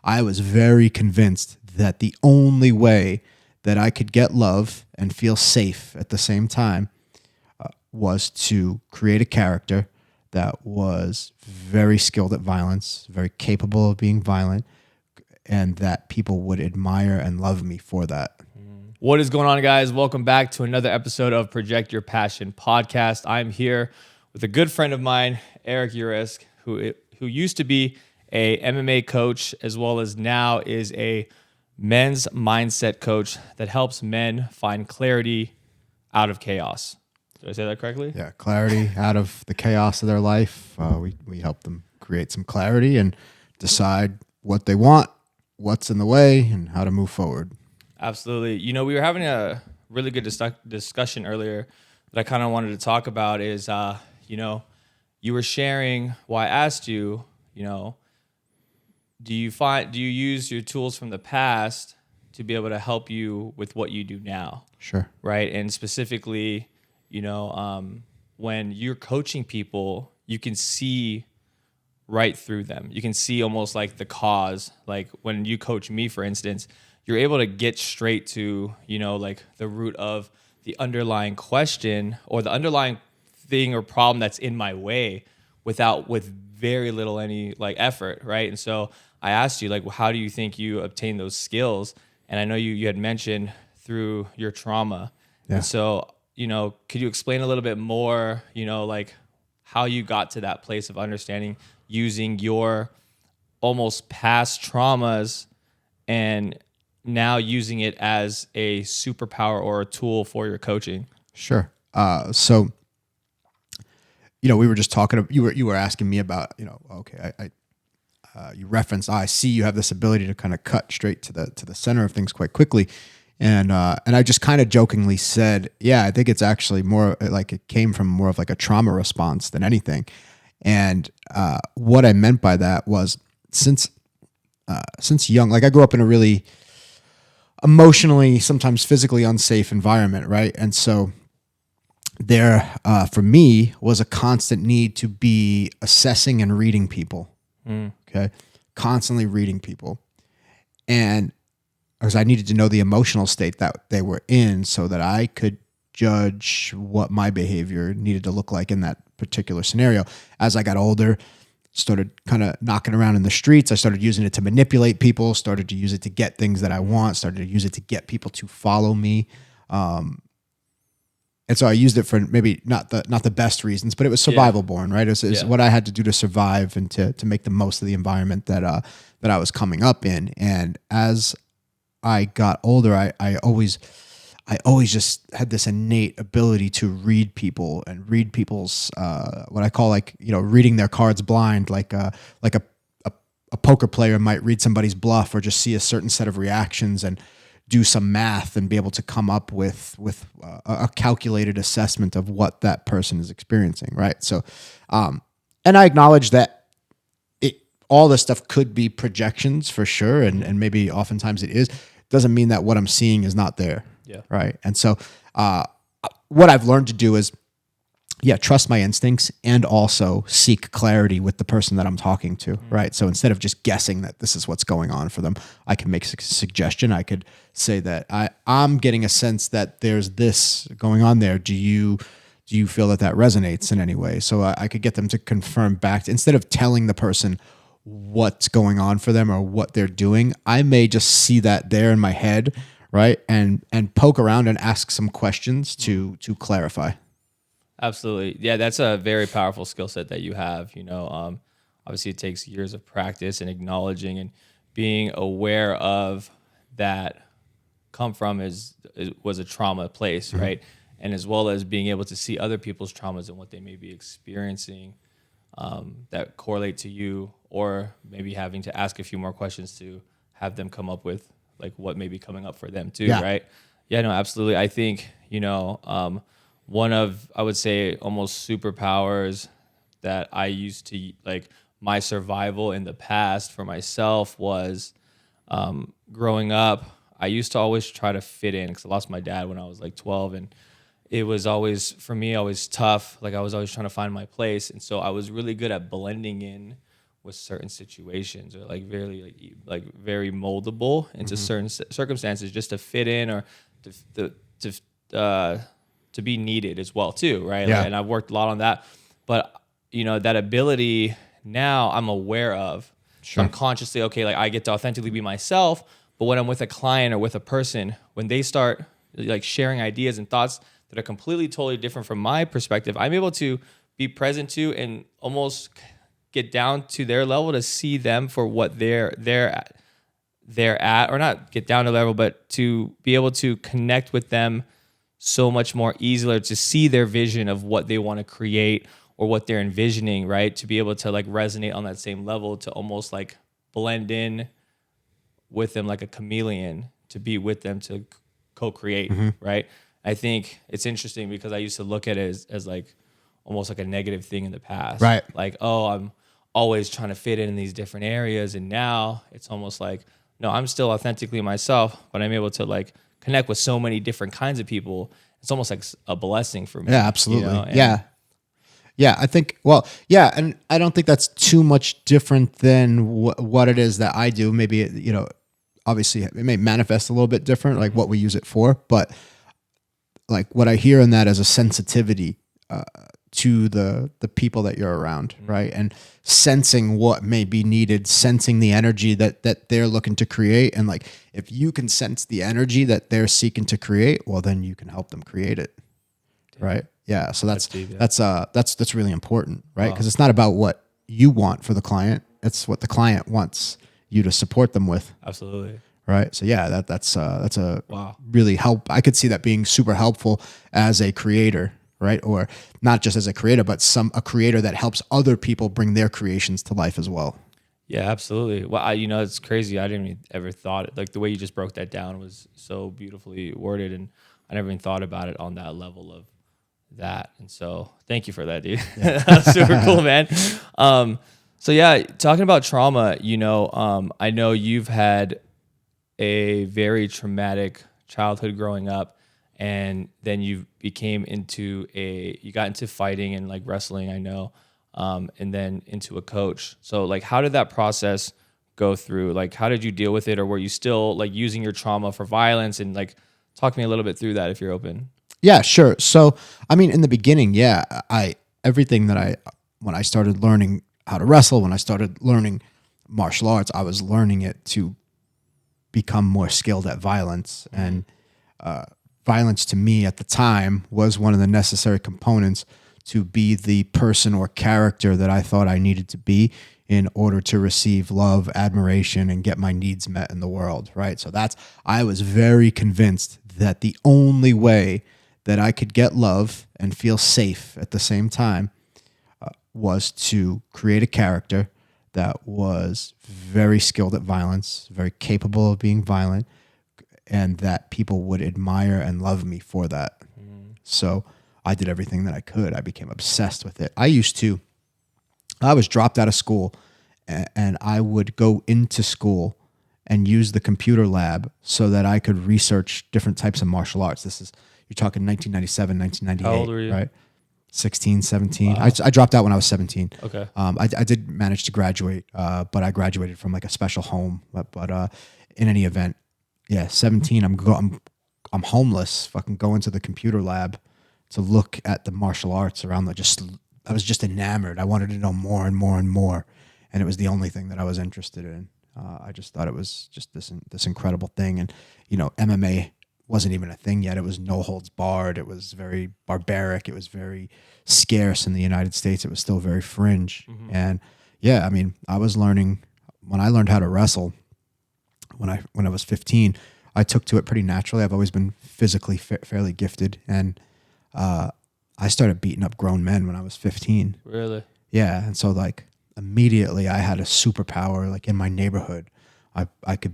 I was very convinced that the only way that I could get love and feel safe at the same time was to create a character that was very skilled at violence, very capable of being violent, and that people would admire and love me for that. What is going on, guys? Welcome back to another episode of Project Your Passion podcast. I'm here with a good friend of mine, Eric Uresk, who used to be a MMA coach as well as now is a men's mindset coach that helps men find clarity out of chaos. Did I say that correctly? Yeah, clarity out of the chaos of their life. We help them create some clarity and decide what they want, what's in the way, and how to move forward. Absolutely. You know, we were having a really good discussion earlier that I kind of wanted to talk about is, you were sharing, well, I asked you, do you use your tools from the past to be able to help you with what you do now? Sure. Right. And specifically, when you're coaching people, you can see right through them. You can see almost like the cause. Like when you coach me, for instance, you're able to get straight to, like the root of the underlying question or the underlying thing or problem that's in my way with very little any like effort, right? And so I asked you, like, well, how do you think you obtain those skills? And I know you had mentioned through your trauma. Yeah. And so, could you explain a little bit more, like how you got to that place of understanding using your almost past traumas and now using it as a superpower or a tool for your coaching? Sure. So, we were just talking. You were asking me about, okay, you referenced, I see you have this ability to kind of cut straight to the center of things quite quickly, and I just kind of jokingly said, yeah, I think it's actually more like it came from more of like a trauma response than anything, and what I meant by that was since young, like I grew up in a really emotionally, sometimes physically unsafe environment, right? And so there, for me, was a constant need to be assessing and reading people. Okay, constantly reading people, and because I needed to know the emotional state that they were in, so that I could judge what my behavior needed to look like in that particular scenario. As I got older, started kind of knocking around in the streets. I started using it to manipulate people, started to use it to get things that I want, started to use it to get people to follow me. And so I used it for maybe not the best reasons, but it was survival born, right? It was what I had to do to survive and to make the most of the environment that I was coming up in. And as I got older, I always just had this innate ability to read people and read people's what I call reading their cards blind, like a poker player might read somebody's bluff or just see a certain set of reactions and do some math and be able to come up with a calculated assessment of what that person is experiencing, right? So, and I acknowledge that all this stuff could be projections for sure, and maybe oftentimes it is. Doesn't mean that what I'm seeing is not there. Yeah. Right. And so what I've learned to do is, trust my instincts and also seek clarity with the person that I'm talking to. Right. So instead of just guessing that this is what's going on for them, I can make a suggestion. I could say that I'm getting a sense that there's this going on there. Do you feel that resonates in any way? So I could get them to confirm back instead of telling the person what's going on for them or what they're doing. I may just see that there in my head, right? And poke around and ask some questions to clarify. Absolutely. Yeah, that's a very powerful skill set that you have. Obviously it takes years of practice and acknowledging and being aware of that was a trauma place, right? And as well as being able to see other people's traumas and what they may be experiencing that correlate to you, or maybe having to ask a few more questions to have them come up with like what may be coming up for them too, right? Yeah, no, absolutely. I think, one of, I would say, almost superpowers that I used to, like, my survival in the past for myself was growing up, I used to always try to fit in because I lost my dad when I was like 12, and it was always, for me, always tough. Like I was always trying to find my place. And so I was really good at blending in with certain situations, or like very moldable into certain circumstances just to fit in, or to be needed as well too, right? Yeah. Like, and I've worked a lot on that, but that ability now I'm aware of. So I'm consciously, okay, like I get to authentically be myself, but when I'm with a client or with a person, when they start like sharing ideas and thoughts that are completely, totally different from my perspective, I'm able to be present to and almost get down to their level to see them for what they're at, or not get down to level, but to be able to connect with them so much more easily, to see their vision of what they want to create or what they're envisioning, right? To be able to like resonate on that same level, to almost like blend in with them like a chameleon, to be with them, to co-create, right? I think it's interesting because I used to look at it as like almost like a negative thing in the past. Right. Like, oh, I'm always trying to fit in these different areas. And now it's almost like, no, I'm still authentically myself, but I'm able to like connect with so many different kinds of people. It's almost like a blessing for me. Yeah, absolutely. Yeah, I think, well, yeah, and I don't think that's too much different than what it is that I do. Maybe, obviously it may manifest a little bit different, like what we use it for, but like what I hear in that is a sensitivity to the people that you're around, right? And sensing what may be needed, sensing the energy that they're looking to create. And like, if you can sense the energy that they're seeking to create, well, then you can help them create it, right? Yeah, so that's really important, right? Because it's not about what you want for the client; it's what the client wants you to support them with. Absolutely, right? So yeah, that's a really help. I could see that being super helpful as a creator, right? Or not just as a creator, but a creator that helps other people bring their creations to life as well. Yeah, absolutely. Well, it's crazy. I didn't even ever thought it. Like the way you just broke that down was so beautifully worded, and I never even thought about it on that level of that. And so thank you for that, dude. Yeah. That's super cool, man. So yeah, talking about trauma, I know you've had a very traumatic childhood growing up, and then you got into fighting and like wrestling, I know, and then into a coach. So like, how did that process go through? Like, how did you deal with it? Or were you still like using your trauma for violence? And like, talk to me a little bit through that if you're open. Yeah, sure. So, I mean, in the beginning, when I started learning how to wrestle, when I started learning martial arts, I was learning it to become more skilled at violence. And violence to me at the time was one of the necessary components to be the person or character that I thought I needed to be in order to receive love, admiration, and get my needs met in the world, right? So I was very convinced that the only way that I could get love and feel safe at the same time was to create a character that was very skilled at violence, very capable of being violent, and that people would admire and love me for that. So I did everything that I could. I became obsessed with it. I was dropped out of school, and I would go into school and use the computer lab so that I could research different types of martial arts. You're talking 1997, 1998, How old were you? Right? 16, 17. Wow. I dropped out when I was 17. Okay. I did manage to graduate, but I graduated from like a special home. But in any event, yeah, 17. I'm homeless. Fucking going to the computer lab to look at the martial arts around. I was just enamored. I wanted to know more and more and more, and it was the only thing that I was interested in. I just thought it was just this incredible thing, and MMA wasn't even a thing yet. It was no holds barred. It was very barbaric. It was very scarce in the United States. It was still very fringe. And yeah, I mean, when I learned how to wrestle when I was 15, I took to it pretty naturally. I've always been physically fairly gifted. And I started beating up grown men when I was 15. Really? Yeah. And so like immediately I had a superpower, like in my neighborhood. I could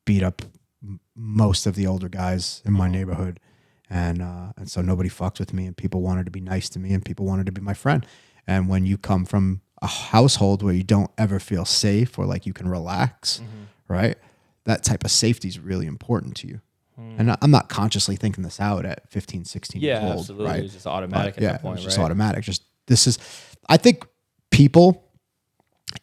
beat up most of the older guys in my neighborhood, and so nobody fucked with me, and people wanted to be nice to me, and people wanted to be my friend. And when you come from a household where you don't ever feel safe or like you can relax, right? That type of safety is really important to you. And I'm not consciously thinking this out at 15, 16 years old. Absolutely. Right? It's just automatic at that point, it's just right? automatic. I think people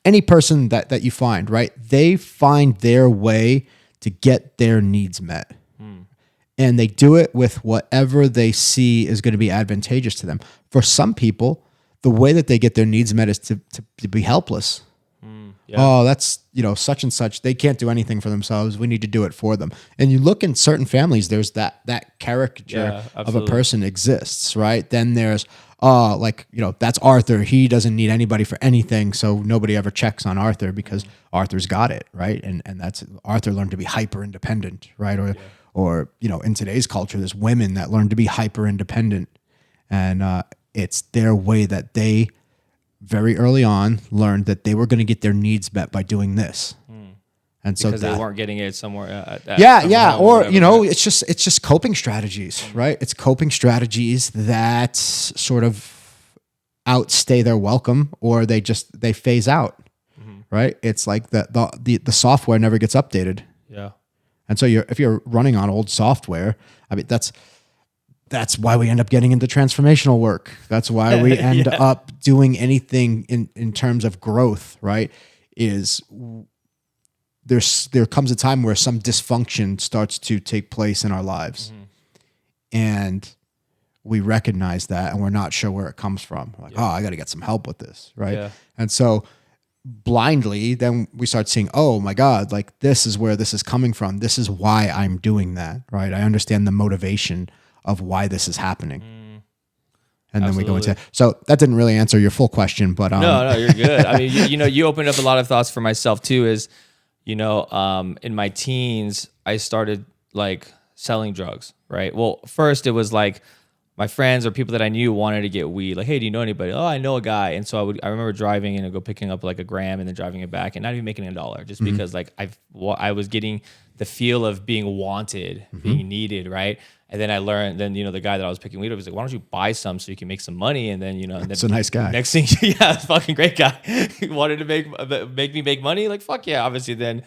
any person that you find, right? They find their way to get their needs met. And they do it with whatever they see is going to be advantageous to them. For some people, the way that they get their needs met is to be helpless. Yeah. Oh, that's, such and such. They can't do anything for themselves. We need to do it for them. And you look in certain families, there's that caricature of a person exists, right? Then there's, that's Arthur. He doesn't need anybody for anything. So nobody ever checks on Arthur because Arthur's got it, right? And that's Arthur learned to be hyper independent, right? Or in today's culture, there's women that learn to be hyper independent, and it's their way that they very early on learned that they were going to get their needs met by doing this. And so because they weren't getting it somewhere. Or it's just coping strategies, right? It's coping strategies that sort of outstay their welcome, or they phase out, right? It's like the software never gets updated. Yeah. And so if you're running on old software, I mean, that's why we end up getting into transformational work. That's why we end up doing anything in terms of growth, right? Is there comes a time where some dysfunction starts to take place in our lives. And we recognize that, and we're not sure where it comes from. We're like, I got to get some help with this, right? Yeah. And so blindly, then we start seeing, oh my God, like this is where this is coming from. This is why I'm doing that, right? I understand the motivation of why this is happening. And then we go into, so that didn't really answer your full question, but no, you're good. I mean, you opened up a lot of thoughts for myself too. Is in my teens, I started like selling drugs, right? Well, first it was like my friends or people that I knew wanted to get weed. Like, hey, do you know anybody? Oh, I know a guy. And so I remember driving and I'd go picking up like a gram and then driving it back and not even making $1 just because like I was getting the feel of being wanted, being needed, right? And then I learned, the guy that I was picking weed up was like, why don't you buy some so you can make some money? And then, it's a nice guy. Next thing, fucking great guy. He wanted to make me make money. Like, fuck yeah. Obviously, then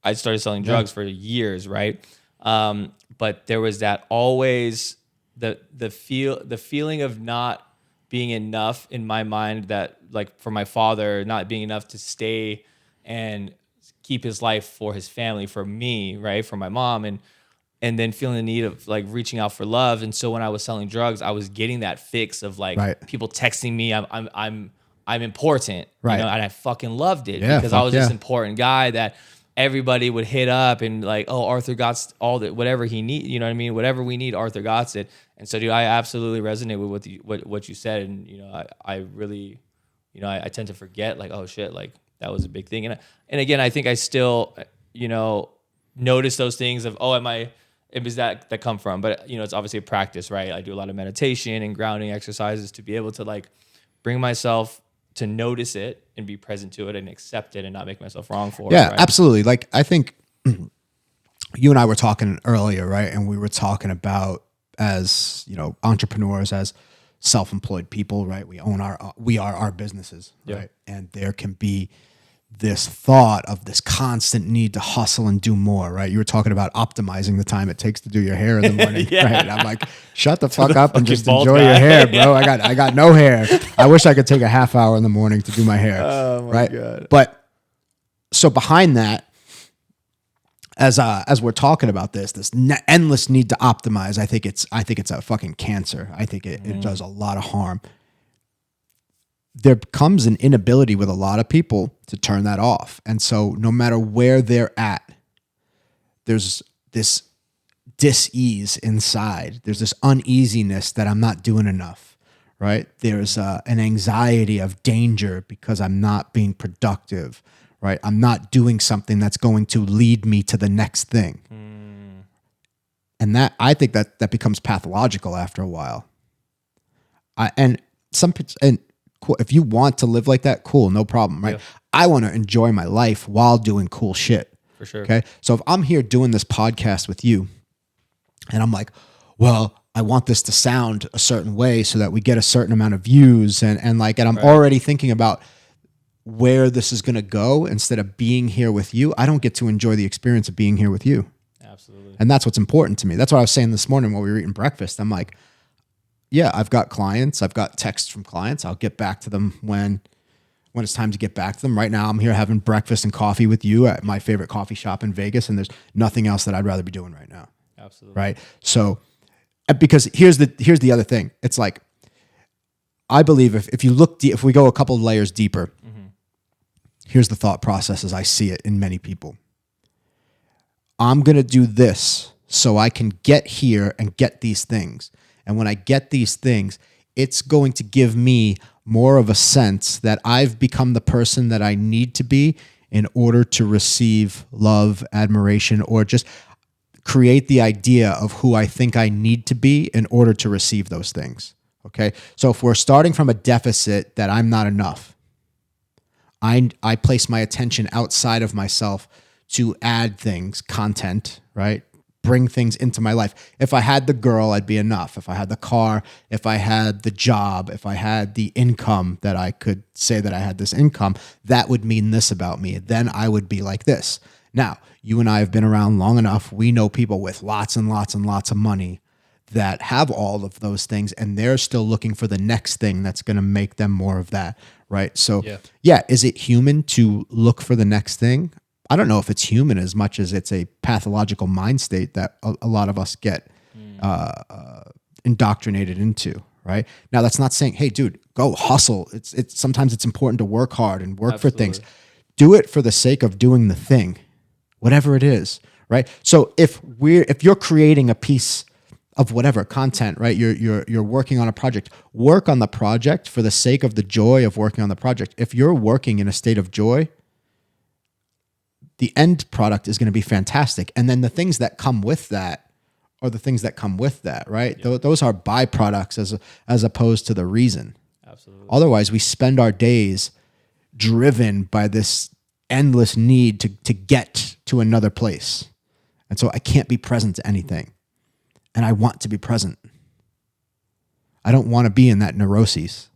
I started selling drugs for years, right? But there was that always the feeling of not being enough in my mind, that like for my father, not being enough to stay and keep his life for his family, for me, right? For my mom, and then feeling the need of like reaching out for love. And so when I was selling drugs, I was getting that fix of like people texting me, I'm important, right? And I fucking loved it because I was this important guy that everybody would hit up and like, oh, Arthur got all that, whatever he need, you know what I mean? Whatever we need, Arthur got it. And so, dude, I absolutely resonate with what you said. And, I really, I tend to forget like, oh shit, like that was a big thing. And again, I think I still, notice those things of, oh, it was that come from, but it's obviously a practice, right? I do a lot of meditation and grounding exercises to be able to like bring myself to notice it and be present to it and accept it and not make myself wrong for it. Yeah, right? Absolutely. Like I think you and I were talking earlier, right? And we were talking about as, entrepreneurs, as self-employed people, right? We are our businesses, right? And there can be this thought of this constant need to hustle and do more, right? You were talking about optimizing the time it takes to do your hair in the morning, right? I'm like, shut the fuck up and just enjoy your hair, bro. I got no hair. I wish I could take a half hour in the morning to do my hair, right? God. But so behind that, as we're talking about this endless need to optimize, I think it's a fucking cancer. I think it does a lot of harm. There comes an inability with a lot of people to turn that off. And so no matter where they're at, there's this dis-ease inside. There's this uneasiness that I'm not doing enough, right? There's an anxiety of danger because I'm not being productive, right? I'm not doing something that's going to lead me to the next thing. And that, I think that becomes pathological after a while. Cool. If you want to live like that, cool, no problem, right? Yeah. I want to enjoy my life while doing cool shit. For sure. Okay. So if I'm here doing this podcast with you and I'm like, well, I want this to sound a certain way so that we get a certain amount of views and I'm already thinking about where this is going to go instead of being here with you, I don't get to enjoy the experience of being here with you. Absolutely. And that's what's important to me. That's what I was saying this morning while we were eating breakfast. I'm like, yeah, I've got clients. I've got texts from clients. I'll get back to them when when it's time to get back to them. Right now, I'm here having breakfast and coffee with you at my favorite coffee shop in Vegas, and there's nothing else that I'd rather be doing right now. Absolutely. Right. So, because here's the other thing. It's like, I believe if you look deep, if we go a couple of layers deeper, here's the thought process as I see it in many people. I'm going to do this so I can get here and get these things. And when I get these things, it's going to give me more of a sense that I've become the person that I need to be in order to receive love, admiration, or just create the idea of who I think I need to be in order to receive those things. Okay. So if we're starting from a deficit that I'm not enough, I place my attention outside of myself to add things, content, right? Bring things into my life. If I had the girl, I'd be enough. If I had the car, if I had the job, if I had the income that I could say that I had this income, that would mean this about me. Then I would be like this. Now, you and I have been around long enough. We know people with lots and lots and lots of money that have all of those things, and they're still looking for the next thing that's going to make them more of that, right? So, yeah, is it human to look for the next thing? I don't know if it's human as much as it's a pathological mind state that a lot of us get indoctrinated into, right? Now, that's not saying, hey, dude, go hustle. It's sometimes it's important to work hard and work for things. Do it for the sake of doing the thing, whatever it is, right? So if you're creating a piece of whatever content, right? You're working on a project. Work on the project for the sake of the joy of working on the project. If you're working in a state of joy, the end product is going to be fantastic. And then the things that come with that are the things that come with that, right? Yeah. Those are byproducts as opposed to the reason. Absolutely. Otherwise, we spend our days driven by this endless need to get to another place. And so I can't be present to anything. And I want to be present. I don't want to be in that neuroses.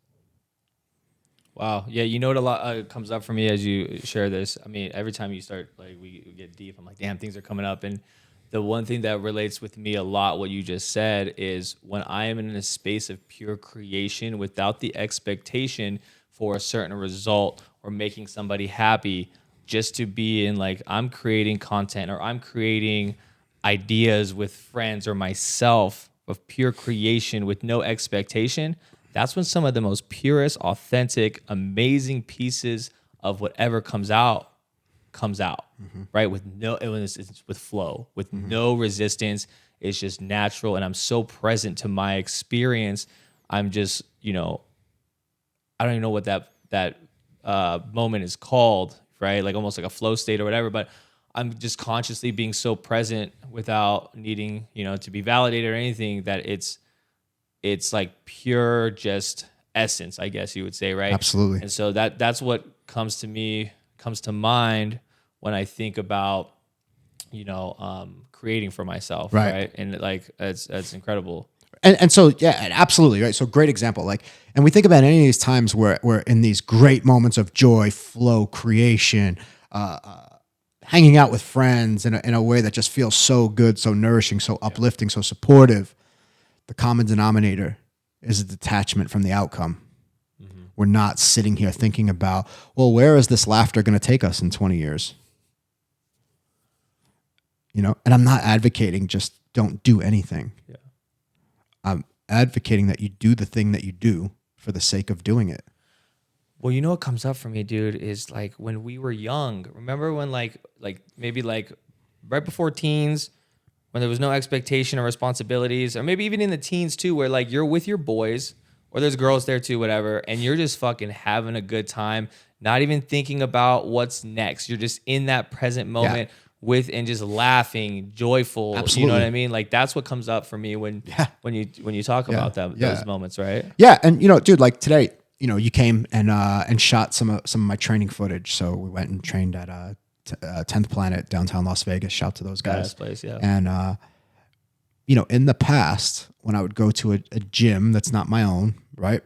Wow. Yeah, you know what a lot comes up for me as you share this? I mean, every time you start, like, we get deep, I'm like, damn, things are coming up. And the one thing that relates with me a lot, what you just said, is when I am in a space of pure creation without the expectation for a certain result or making somebody happy, just to be in, like, I'm creating content or I'm creating ideas with friends or myself of pure creation with no expectation, that's when some of the most purest, authentic, amazing pieces of whatever comes out, right? With no, it's with flow, with no resistance. It's just natural, and I'm so present to my experience. I'm just, I don't even know what that moment is called, right? Like almost like a flow state or whatever, but I'm just consciously being so present without needing, to be validated or anything, that it's like pure just essence, I guess you would say, right? Absolutely. And so that's what comes to mind when I think about, creating for myself, right? And like that's incredible. And so, yeah, absolutely, right? So great example. Like, and we think about any of these times where we're in these great moments of joy, flow, creation, hanging out with friends in a way that just feels so good, so nourishing, so uplifting, so supportive. The common denominator is a detachment from the outcome. Mm-hmm. We're not sitting here thinking about, well, where is this laughter going to take us in 20 years? And I'm not advocating just don't do anything. Yeah. I'm advocating that you do the thing that you do for the sake of doing it. Well, what comes up for me, dude, is like when we were young. Remember when like maybe like right before teens, when there was no expectation or responsibilities, or maybe even in the teens too, where like you're with your boys or there's girls there too, whatever, and you're just fucking having a good time, not even thinking about what's next. You're just in that present moment with and just laughing, joyful. Absolutely. You know what I mean? Like that's what comes up for me when you talk about those moments, right? Yeah, and dude, like today, you came and shot some of my training footage. So we went and trained at 10th Planet downtown Las Vegas. Shout to those guys. Badass place, yeah. And in the past, when I would go to a gym that's not my own, right?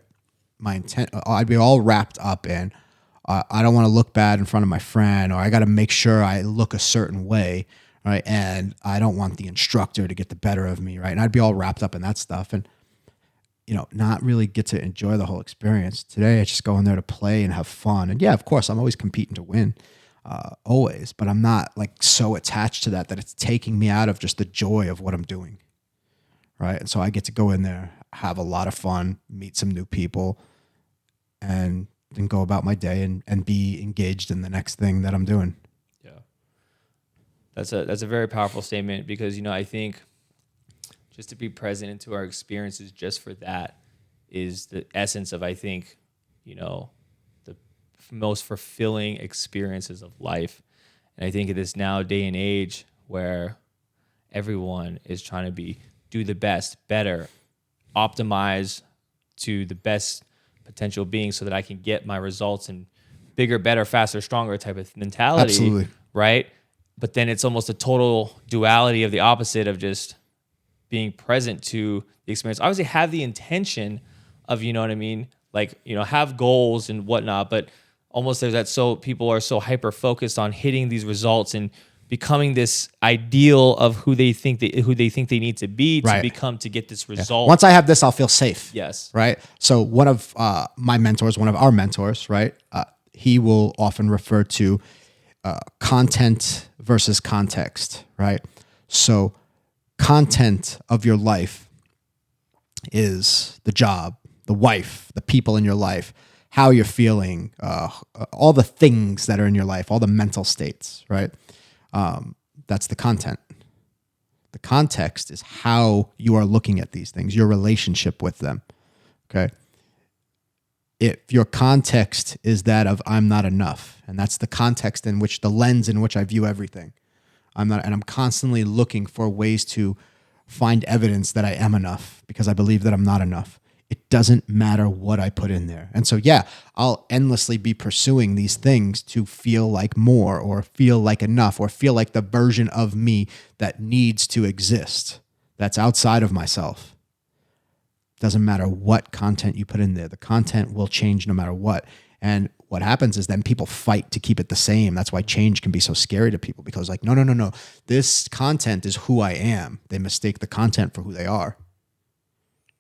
My intent, I'd be all wrapped up in, I don't want to look bad in front of my friend, or I got to make sure I look a certain way, right? And I don't want the instructor to get the better of me, right? And I'd be all wrapped up in that stuff. And not really get to enjoy the whole experience. Today, I just go in there to play and have fun. And yeah, of course, I'm always competing to win, always, but I'm not like so attached to that it's taking me out of just the joy of what I'm doing. Right. And so I get to go in there, have a lot of fun, meet some new people, and then go about my day and be engaged in the next thing that I'm doing. Yeah. That's a very powerful statement because, I think just to be present into our experiences just for that is the essence of, I think, the most fulfilling experiences of life. And I think in this now day and age where everyone is trying to do the best, better, optimize to the best potential being so that I can get my results and bigger, better, faster, stronger type of mentality. Absolutely. Right? But then it's almost a total duality of the opposite of just being present to the experience. Obviously have the intention of, like, have goals and whatnot, but almost there's that, so people are so hyper focused on hitting these results and becoming this ideal of who they think they need to be to become to get this result. Once I have this, I'll feel safe. Yes. Right. So one of our mentors, right, he will often refer to content versus context, right? So content of your life is the job, the wife, the people in your life, how you're feeling, all the things that are in your life, all the mental states, right? That's the content. The context is how you are looking at these things, your relationship with them, okay? If your context is that of I'm not enough, and that's the context in which, the lens in which I view everything, I'm constantly looking for ways to find evidence that I am enough because I believe that I'm not enough. It doesn't matter what I put in there. And so, yeah, I'll endlessly be pursuing these things to feel like more or feel like enough or feel like the version of me that needs to exist, that's outside of myself. Doesn't matter what content you put in there. The content will change no matter what. And what happens is then people fight to keep it the same. That's why change can be so scary to people because like, no. This content is who I am. They mistake the content for who they are,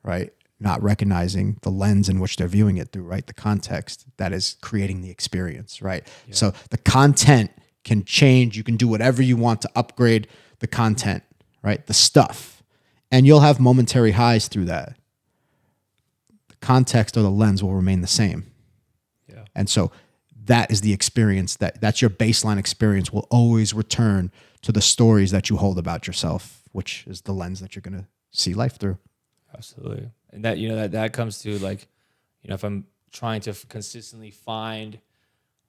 right? Not recognizing the lens in which they're viewing it through, right? The context that is creating the experience, right? Yeah. So the content can change. You can do whatever you want to upgrade the content, right? The stuff. And you'll have momentary highs through that. The context or the lens will remain the same. Yeah. And so that is the experience, that's your baseline experience will always return to the stories that you hold about yourself, which is the lens that you're going to see life through. Absolutely. And that, that comes to like, if I'm trying to consistently find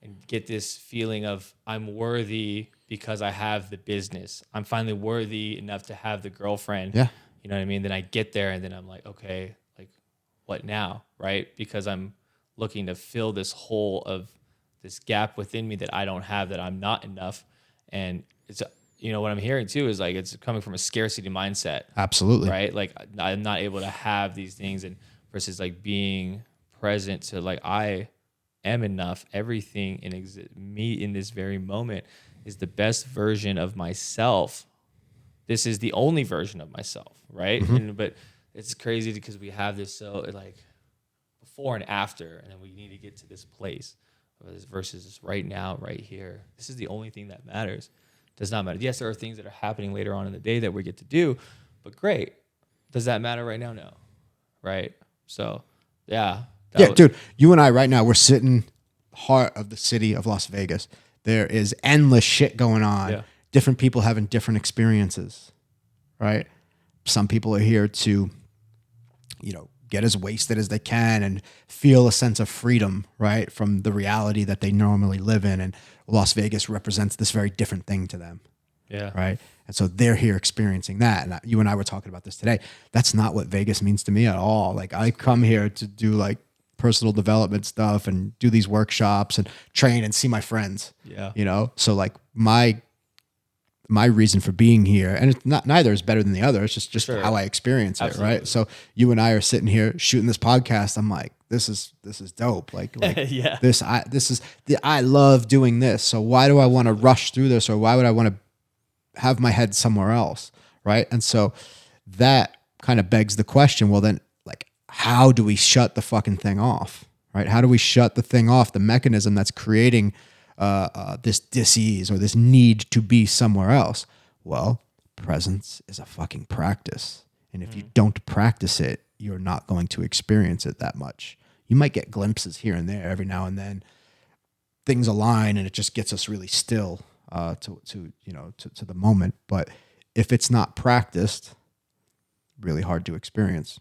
and get this feeling of I'm worthy because I have the business, I'm finally worthy enough to have the girlfriend. Yeah. You know what I mean? Then I get there and then I'm like, okay, like what now? Right. Because I'm looking to fill this hole of this gap within me that I don't have, that I'm not enough. And it's, what I'm hearing too is like it's coming from a scarcity mindset. Absolutely. Right? Like I'm not able to have these things, and versus like being present to like I am enough. Everything in me in this very moment is the best version of myself. This is the only version of myself, right? Mm-hmm. But it's crazy because we have this so like before and after, and then we need to get to this place versus right now, right here. This is the only thing that matters. Does not matter. Yes, there are things that are happening later on in the day that we get to do, but great. Does that matter right now? No. Right? So, yeah. Dude, you and I right now, we're sitting heart of the city of Las Vegas. There is endless shit going on. Yeah. Different people having different experiences, right? Some people are here to, get as wasted as they can and feel a sense of freedom, right, from the reality that they normally live in. And Las Vegas represents this very different thing to them. Yeah. Right. And so they're here experiencing that. And you and I were talking about this today. That's not what Vegas means to me at all. Like I come here to do like personal development stuff and do these workshops and train and see my friends. Yeah. So like my reason for being here, and it's not, neither is better than the other. It's just sure. How I experience Absolutely. It. Right. So you and I are sitting here shooting this podcast. I'm like, this is dope. Like yeah. I love doing this. So why do I want to rush through this, or why would I want to have my head somewhere else? Right. And so that kind of begs the question, well then, like, how do we shut the fucking thing off, right? How do we shut the thing off, the mechanism that's creating this dis-ease or this need to be somewhere else? Well, presence is a fucking practice. And if you don't practice it, you're not going to experience it that much. You might get glimpses here and there every now and then. Things align and it just gets us really still to the moment. But if it's not practiced, really hard to experience.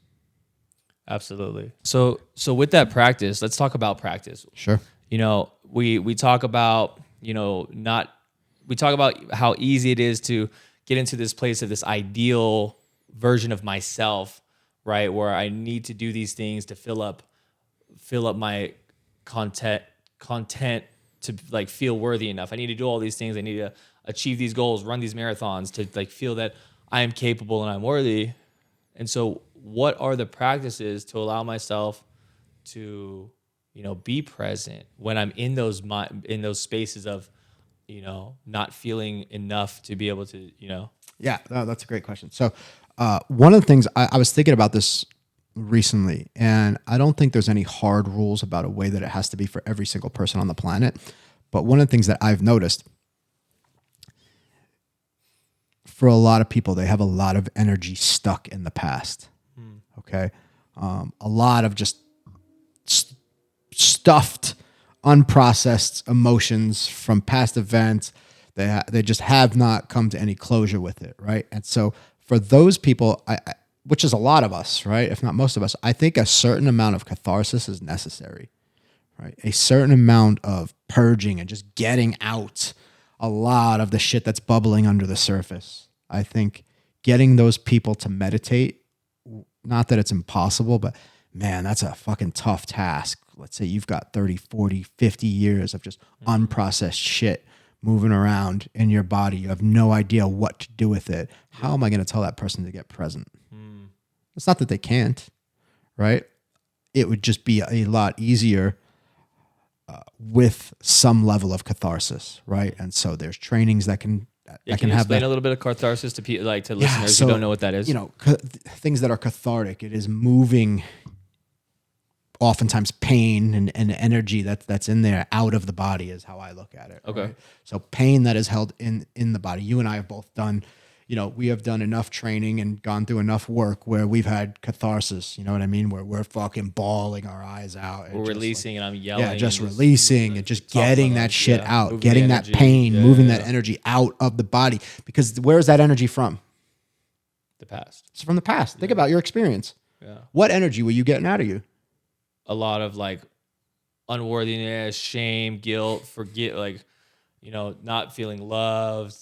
Absolutely. So with that practice, let's talk about practice. Sure. We talk about, we talk about how easy it is to get into this place of this ideal version of myself, right? Where I need to do these things to fill up my content to like feel worthy enough. I need to do all these things. I need to achieve these goals, run these marathons to like feel that I am capable and I'm worthy. And so what are the practices to allow myself to, be present when I'm in those spaces of, not feeling enough to be able to, Yeah, no, that's a great question. So one of the things I was thinking about this recently, and I don't think there's any hard rules about a way that it has to be for every single person on the planet. But one of the things that I've noticed for a lot of people, they have a lot of energy stuck in the past. Okay. A lot of just stuffed, unprocessed emotions from past events. They just have not come to any closure with it. Right. And so for those people, which is a lot of us, right? If not most of us, I think a certain amount of catharsis is necessary, right? A certain amount of purging and just getting out a lot of the shit that's bubbling under the surface. I think getting those people to meditate, not that it's impossible, but man, that's a fucking tough task. Let's say you've got 30, 40, 50 years of just unprocessed shit moving around in your body. You have no idea what to do with it. How am I going to tell that person to get present? It's not that they can't, right? It would just be a lot easier with some level of catharsis, right? And so there's trainings that can can you have explain that. a little bit of catharsis to listeners who don't know what that is? Things that are cathartic. It is moving oftentimes pain and energy that's in there out of the body is how I look at it. Okay. Right? So pain that is held in the body. You and I have both done, we have done enough training and gone through enough work where we've had catharsis, you know what I mean? Where we're fucking bawling our eyes out. We're releasing and I'm yelling. Yeah, just releasing and just getting that shit out, getting that energy, pain, moving that energy out of the body. Because where is that energy from? The past. It's from the past. Think about your experience. Yeah. What energy were you getting out of you? A lot of like unworthiness, shame, guilt, not feeling loved,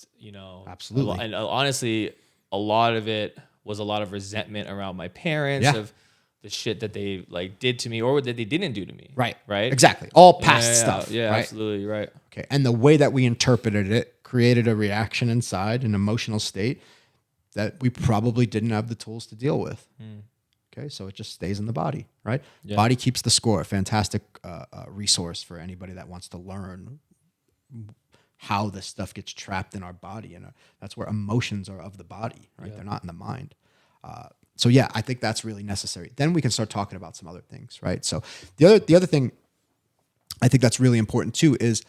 Absolutely. And honestly, a lot of it was a lot of resentment around my parents of the shit that they like did to me or that they didn't do to me. Right. Right. Exactly. All past stuff. Yeah, right? absolutely. Right. Okay. And the way that we interpreted it created a reaction inside, an emotional state that we probably didn't have the tools to deal with. Okay. So it just stays in the body, right? Yeah. Body keeps the score. A fantastic resource for anybody that wants to learn how this stuff gets trapped in our body. And that's where emotions are of the body, right? Yeah. They're not in the mind. So yeah, I think that's really necessary. Then we can start talking about some other things, right? So the other thing I think that's really important too is,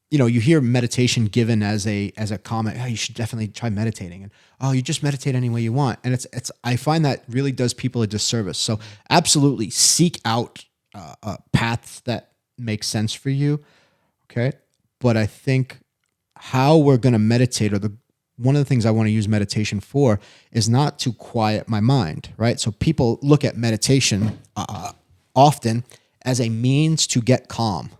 you hear meditation given as a comment. Oh, you should definitely try meditating, and you just meditate any way you want. And it's I find that really does people a disservice. So absolutely seek out paths that make sense for you. Okay. But I think how we're going to meditate, or one of the things I want to use meditation for, is not to quiet my mind, right? So people look at meditation often as a means to get calm.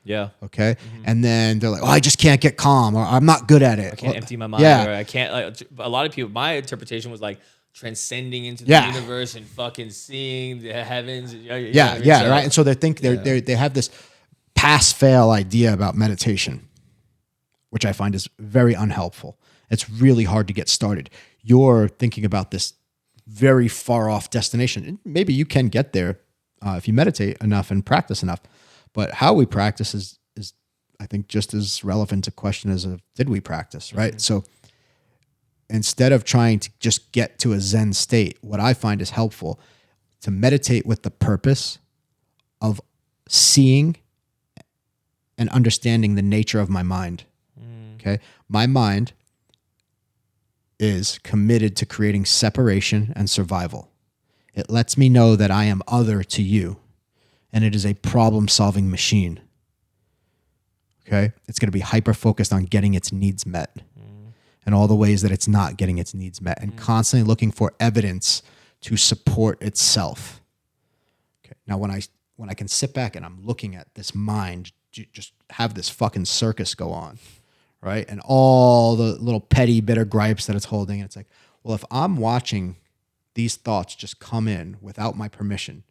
Yeah. Okay. Mm-hmm. And then they're like, I just can't get calm, or I'm not good at it. I can't empty my mind. Or I can't, a lot of people, my interpretation was like transcending into the universe and fucking seeing the heavens. Right. And so they think they have this pass-fail idea about meditation, which I find is very unhelpful. It's really hard to get started. You're thinking about this very far-off destination. And maybe you can get there if you meditate enough and practice enough. But how we practice is I think, just as relevant a question as did we practice, right? Mm-hmm. So instead of trying to just get to a Zen state, what I find is helpful to meditate with the purpose of seeing and understanding the nature of my mind. Okay. My mind is committed to creating separation and survival. It lets me know that I am other to you, and it is a problem-solving machine. Okay? It's going to be hyper-focused on getting its needs met and all the ways that it's not getting its needs met, and constantly looking for evidence to support itself. Okay. Now, when I can sit back and I'm looking at this mind just have this fucking circus go on, right? And all the little petty, bitter gripes that it's holding, and it's like, well, if I'm watching these thoughts just come in without my permission,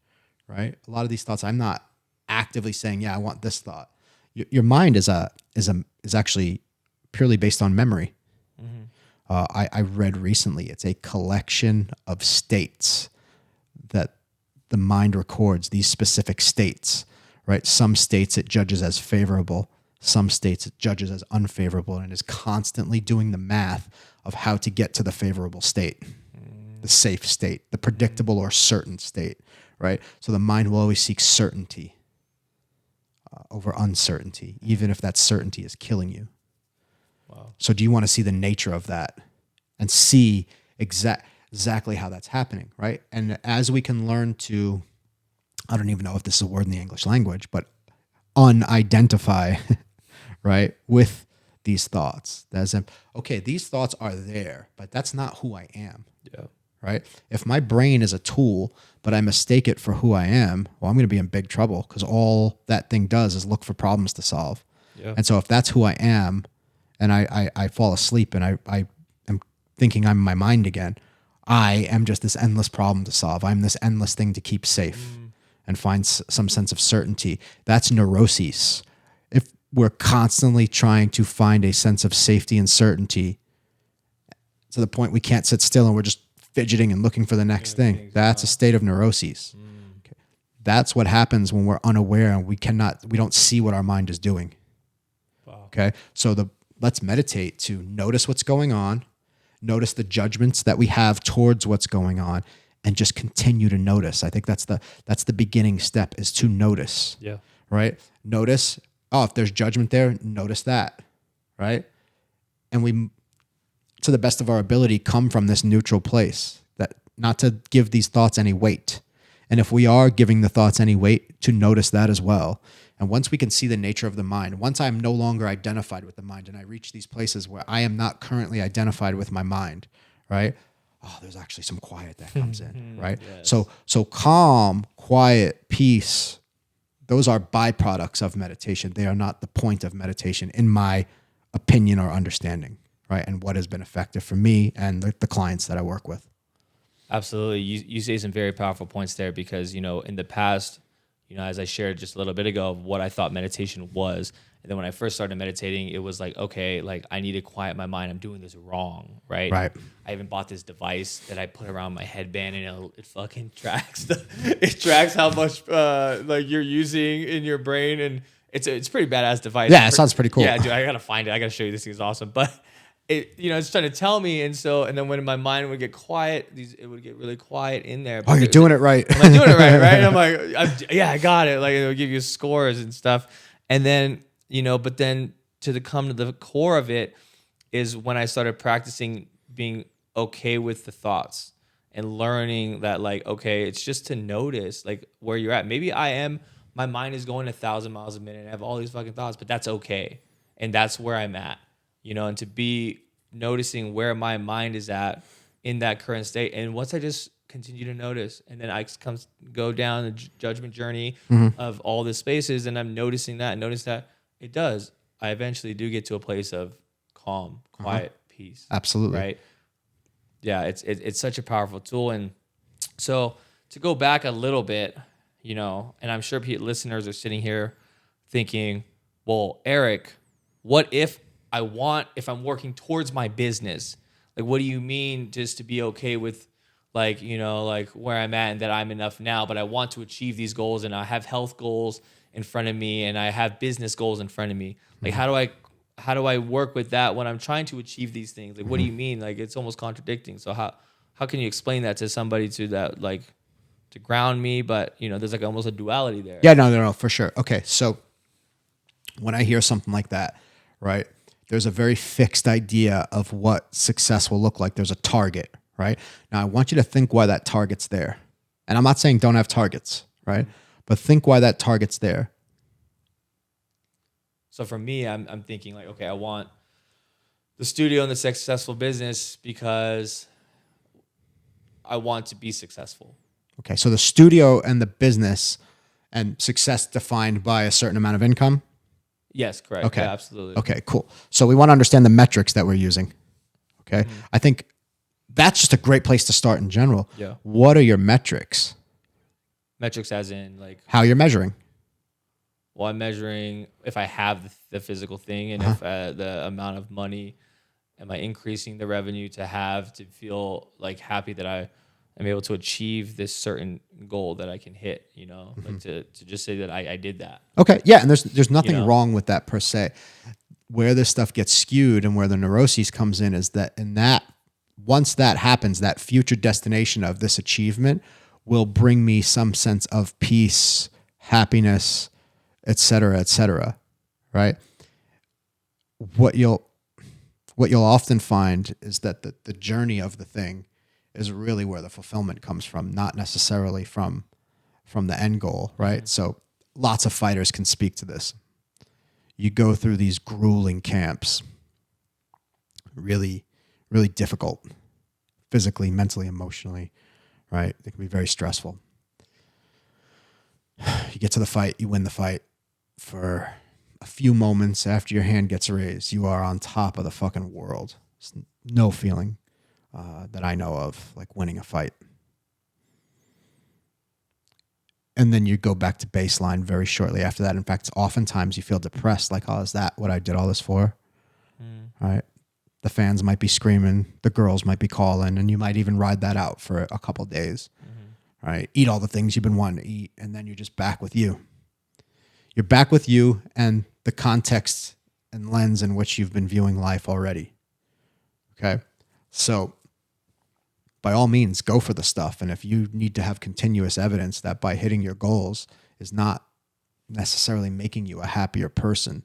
right? A lot of these thoughts, I'm not actively saying, yeah, I want this thought. Your mind is actually purely based on memory. I read recently, it's a collection of states that the mind records, these specific states, right? Some states it judges as favorable, some states it judges as unfavorable, and is constantly doing the math of how to get to the favorable state, the safe state, the predictable or certain state, right? So the mind will always seek certainty over uncertainty, even if that certainty is killing you. Wow. So do you want to see the nature of that and see exactly how that's happening, right? And as we can learn to, I don't even know if this is a word in the English language, but unidentify, right, with these thoughts. As in, okay, these thoughts are there, but that's not who I am. Yeah. Right? If my brain is a tool, but I mistake it for who I am, well, I'm going to be in big trouble, because all that thing does is look for problems to solve. Yeah. And so if that's who I am, and I fall asleep and I am thinking I'm in my mind again, I am just this endless problem to solve. I'm this endless thing to keep safe and find some sense of certainty. That's neuroses. If we're constantly trying to find a sense of safety and certainty to the point we can't sit still and we're just fidgeting and looking for the next thing, that's a state of neuroses. Okay. That's what happens when we're unaware and we don't see what our mind is doing. Wow. Okay. So let's meditate to notice what's going on, notice the judgments that we have towards what's going on, and just continue to notice. I think that's the beginning step, is to notice. Yeah. Right? Notice, if there's judgment there, notice that. Right? And we, to the best of our ability, come from this neutral place, that not to give these thoughts any weight. And if we are giving the thoughts any weight, to notice that as well. And once we can see the nature of the mind, once I'm no longer identified with the mind and I reach these places where I am not currently identified with my mind, right? There's actually some quiet that comes in, right? Yes. So calm, quiet, peace, those are byproducts of meditation. They are not the point of meditation, in my opinion or understanding, right? And what has been effective for me and the clients that I work with. Absolutely. You say some very powerful points there, because, in the past, as I shared just a little bit ago of what I thought meditation was. And then when I first started meditating, it was like, okay, like I need to quiet my mind. I'm doing this wrong, right? Right. I even bought this device that I put around my headband, and it fucking tracks it tracks how much like you're using in your brain, and it's a pretty badass device. Yeah, it sounds pretty cool. Yeah, dude, I gotta find it. I gotta show you. This thing is awesome, but. It's trying to tell me, and then when my mind would get quiet, it would get really quiet in there. But you're doing it right. I'm doing it right, right? And I'm like, I got it. Like, it'll give you scores and stuff. And then, but then come to the core of it is when I started practicing being okay with the thoughts and learning that, like, okay, it's just to notice, like, where you're at. Maybe my mind is going 1,000 miles a minute and I have all these fucking thoughts, but that's okay. And that's where I'm at. And to be noticing where my mind is at in that current state. And once I just continue to notice, and then I go down the judgment journey of all the spaces, and I'm noticing that, it does. I eventually do get to a place of calm, quiet, peace. Absolutely. Right? Yeah, it's such a powerful tool. And so to go back a little bit, and I'm sure listeners are sitting here thinking, well, Eric, what if I'm working towards my business, like, what do you mean just to be okay with, like, like where I'm at and that I'm enough now, but I want to achieve these goals, and I have health goals in front of me and I have business goals in front of me. Like, how do I work with that when I'm trying to achieve these things? Like, what do you mean? Like, it's almost contradicting. So how can you explain that to somebody to to ground me, but there's like almost a duality there. Yeah, no, for sure. Okay, so when I hear something like that, right, there's a very fixed idea of what success will look like. There's a target, right? Now, I want you to think why that target's there. And I'm not saying don't have targets, right? But think why that target's there. So for me, I'm thinking like, okay, I want the studio and the successful business because I want to be successful. Okay, so the studio and the business and success defined by a certain amount of income? Yes, correct. Okay. Yeah, absolutely. Okay, cool. So we want to understand the metrics that we're using. Okay. Mm-hmm. I think that's just a great place to start in general. Yeah. What are your metrics? Metrics as in like how you're measuring. Well, I'm measuring if I have the physical thing and if the amount of money, am I increasing the revenue to feel like happy that I am able to achieve this certain goal that I can hit, like to just say that I did that. Okay. Yeah. And there's nothing wrong with that per se. Where this stuff gets skewed and where the neuroses comes in is that once that happens, that future destination of this achievement will bring me some sense of peace, happiness, et cetera, right? What you'll often find is that the journey of the thing is really where the fulfillment comes from, not necessarily from the end goal, right? Mm-hmm. So lots of fighters can speak to this. You go through these grueling camps, really, really difficult, physically, mentally, emotionally, right? They can be very stressful. You get to the fight, you win the fight. For a few moments after your hand gets raised, you are on top of the fucking world. There's no feeling that I know of like winning a fight. And then you go back to baseline very shortly after that. In fact, oftentimes you feel depressed, like, oh, is that what I did all this for? Right? The fans might be screaming, the girls might be calling, and you might even ride that out for a couple of days. Right? Eat all the things you've been wanting to eat, and then you're just back with you. You're back with you and the context and lens in which you've been viewing life already. Okay? So by all means, go for the stuff. And if you need to have continuous evidence that by hitting your goals is not necessarily making you a happier person,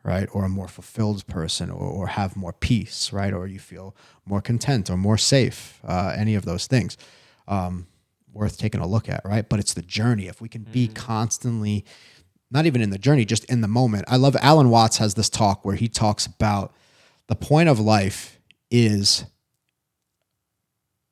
right? Or a more fulfilled person or have more peace, right? Or you feel more content or more safe, any of those things, worth taking a look at, right? But it's the journey. If we can be constantly, not even in the journey, just in the moment. I love Alan Watts has this talk where he talks about the point of life is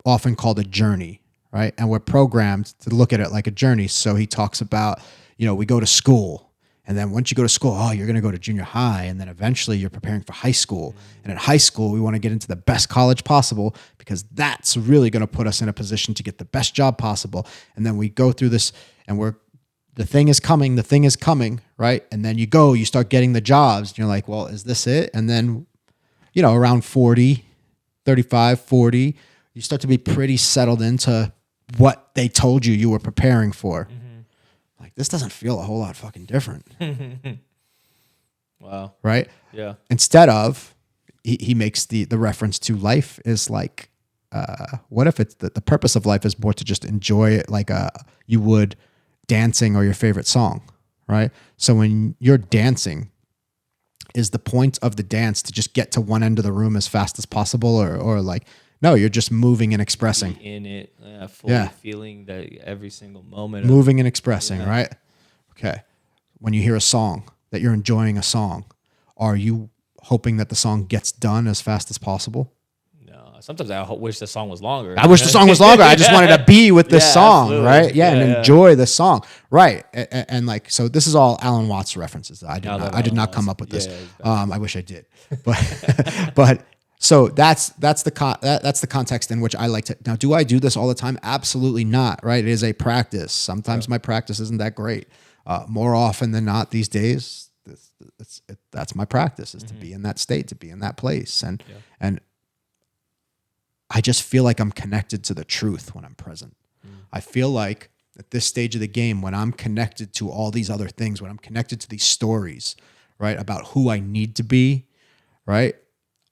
often called a journey, right? And we're programmed to look at it like a journey. So he talks about, we go to school, and then once you go to school, you're going to go to junior high, and then eventually you're preparing for high school. And in high school, we want to get into the best college possible because that's really going to put us in a position to get the best job possible. And then we go through this, and the thing is coming, right? And then you start getting the jobs, and you're like, well, is this it? And then, around 40, 35, 40, you start to be pretty settled into what they told you were preparing for. Like, this doesn't feel a whole lot fucking different. Wow. Right? Yeah. Instead of, he makes the reference to life is like, what if it's the purpose of life is more to just enjoy it like you would dancing or your favorite song, right? So when you're dancing, is the point of the dance to just get to one end of the room as fast as possible, or like, no, you're just moving and expressing. In it, fully feeling that every single moment. Moving and expressing, right? Okay. When you hear a song, that you're enjoying a song, are you hoping that the song gets done as fast as possible? Sometimes I wish the song was longer. I wish the song was longer. I just wanted to be with this song, absolutely. Right? Yeah, and enjoy the song, right? And like, so this is all Alan Watts references. I did not come up with this. I wish I did, but so that's the context in which I like to. Now, do I do this all the time? Absolutely not. Right? It is a practice. Sometimes my practice isn't that great. More often than not, these days, that's my practice is to be in that state, to be in that place, and. I just feel like I'm connected to the truth when I'm present. I feel like at this stage of the game, when I'm connected to all these other things, when I'm connected to these stories, right, about who I need to be, right,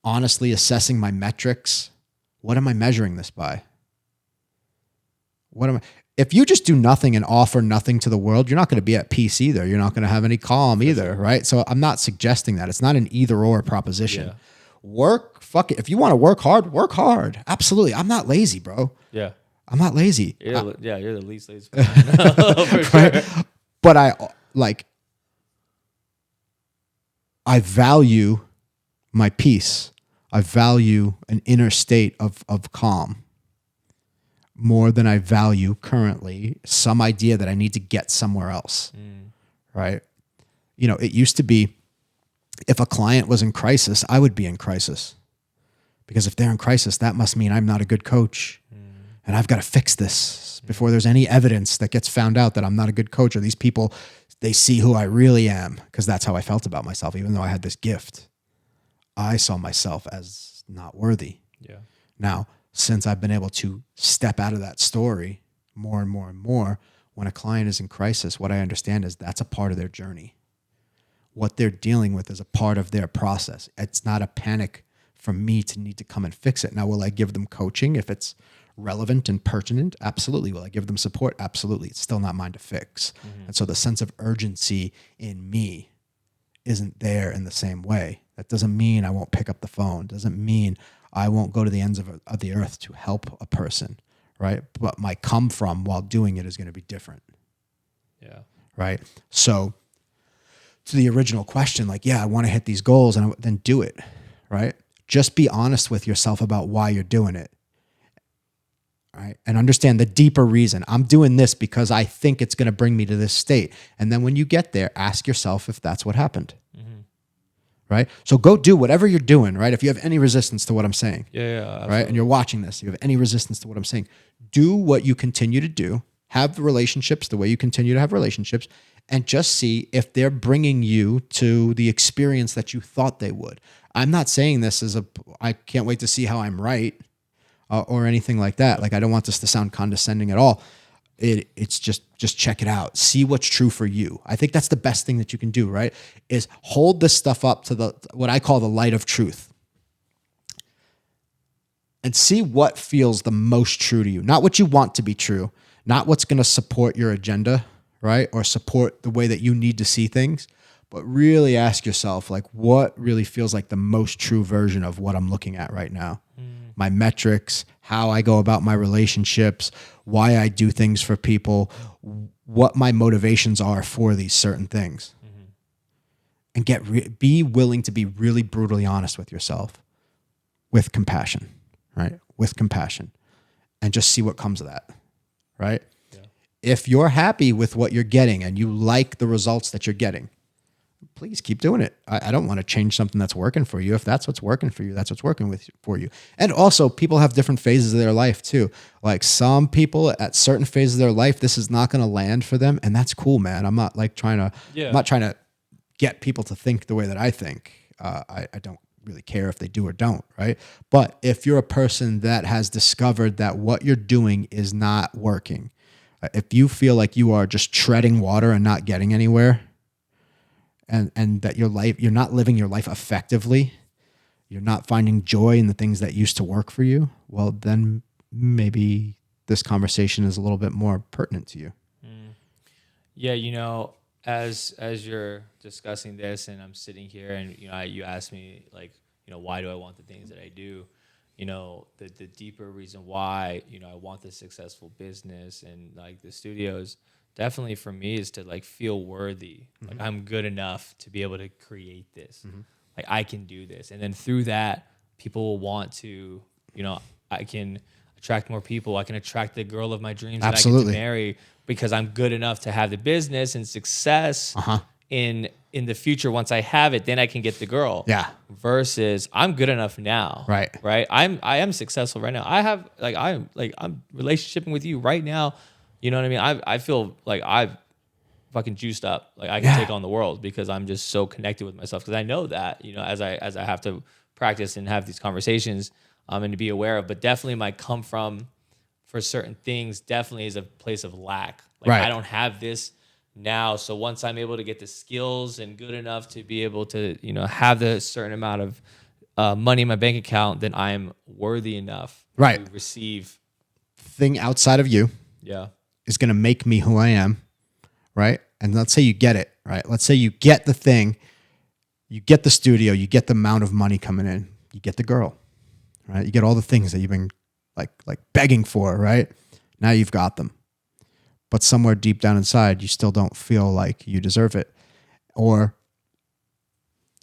honestly assessing my metrics, what am I measuring this by? What am I? If you just do nothing and offer nothing to the world, you're not going to be at peace either. You're not going to have any calm either, right? So I'm not suggesting that. It's not an either or proposition. Yeah. Work, fuck it. If you want to work hard. Absolutely. I'm not lazy, bro. Yeah. I'm not lazy. You're the least lazy person. For sure. Right? But I value my peace. I value an inner state of calm more than I value currently some idea that I need to get somewhere else. Right? You know, it used to be if a client was in crisis, I would be in crisis. Because if they're in crisis, that must mean I'm not a good coach. And I've got to fix this before there's any evidence that gets found out that I'm not a good coach, or these people, they see who I really am, because that's how I felt about myself. Even though I had this gift, I saw myself as not worthy. Yeah. Now, since I've been able to step out of that story more and more and more, when a client is in crisis, what I understand is that's a part of their journey. What they're dealing with is a part of their process. It's not a panic from me to need to come and fix it. Now, will I give them coaching if it's relevant and pertinent? Absolutely. Will I give them support? Absolutely. It's still not mine to fix. And so the sense of urgency in me isn't there in the same way. That doesn't mean I won't pick up the phone. Doesn't mean I won't go to the ends of the earth to help a person, right? But my come from while doing it is going to be different. Yeah. Right? So to the original question, like, yeah, I want to hit these goals, and then do it, right? Just be honest with yourself about why you're doing it. Right? And understand the deeper reason. I'm doing this because I think it's going to bring me to this state. And then when you get there, ask yourself if that's what happened. Right? So go do whatever you're doing, right? If you have any resistance to what I'm saying. Yeah. Right? And you're watching this, you have any resistance to what I'm saying. Do what you continue to do. Have relationships the way you continue to have relationships, and just see if they're bringing you to the experience that you thought they would. I'm not saying this as I can't wait to see how I'm right. Or anything like that. Like, I don't want this to sound condescending at all. It's just check it out. See what's true for you. I think that's the best thing that you can do, right? Is hold this stuff up to what I call the light of truth. And see what feels the most true to you. Not what you want to be true. Not what's going to support your agenda, right? Or support the way that you need to see things. But really ask yourself, like, what really feels like the most true version of what I'm looking at right now? My metrics, how I go about my relationships, why I do things for people, what my motivations are for these certain things. And be willing to be really brutally honest with yourself with compassion, right? With compassion. And just see what comes of that, right? Yeah. If you're happy with what you're getting and you like the results that you're getting, please keep doing it. I don't want to change something that's working for you. If that's what's working for you, that's what's working for you. And also, people have different phases of their life too. Like, some people at certain phases of their life, this is not going to land for them, and that's cool, man. I'm not like I'm not trying to get people to think the way that I think. I don't really care if they do or don't, right? But if you're a person that has discovered that what you're doing is not working, if you feel like you are just treading water and not getting anywhere, and that you're not living your life effectively, you're not finding joy in the things that used to work for you, well, then maybe this conversation is a little bit more pertinent to you. Yeah, you know, as you're discussing this and I'm sitting here and, you know, you asked me, like, you know, why do I want the things that I do? You know, the deeper reason why, you know, I want this successful business and like the studios, definitely for me is to like feel worthy. Like, I'm good enough to be able to create this. Like, I can do this. And then through that, people will want to, you know, I can attract more people. I can attract the girl of my dreams that I get to marry because I'm good enough to have the business and success in the future. Once I have it, then I can get the girl. Yeah. Versus I'm good enough now. Right. Right. I am successful right now. I'm relationshiping with you right now. You know what I mean? I feel like I've fucking juiced up. Like, I can take on the world because I'm just so connected with myself. Because I know that, you know, as I have to practice and have these conversations and to be aware of. But definitely my come from for certain things definitely is a place of lack. Like, I don't have this now. So once I'm able to get the skills and good enough to be able to, you know, have the certain amount of money in my bank account, then I'm worthy enough to receive thing outside of you. Yeah. is going to make me who I am, right? And let's say you get it, right? Let's say you get the thing, you get the studio, you get the amount of money coming in, you get the girl, right? You get all the things that you've been like begging for, right? Now you've got them. But somewhere deep down inside, you still don't feel like you deserve it. Or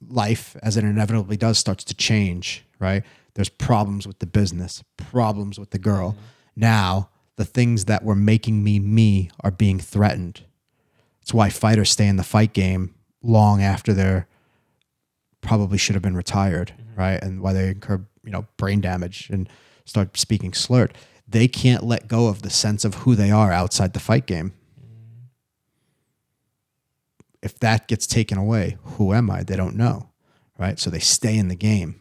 life, as it inevitably does, starts to change, right? There's problems with the business, problems with the girl. Now, the things that were making me are being threatened. That's why fighters stay in the fight game long after they're probably should have been retired, right? And why they incur, brain damage and start speaking slurred. They can't let go of the sense of who they are outside the fight game. If that gets taken away, who am I? They don't know, right? So they stay in the game.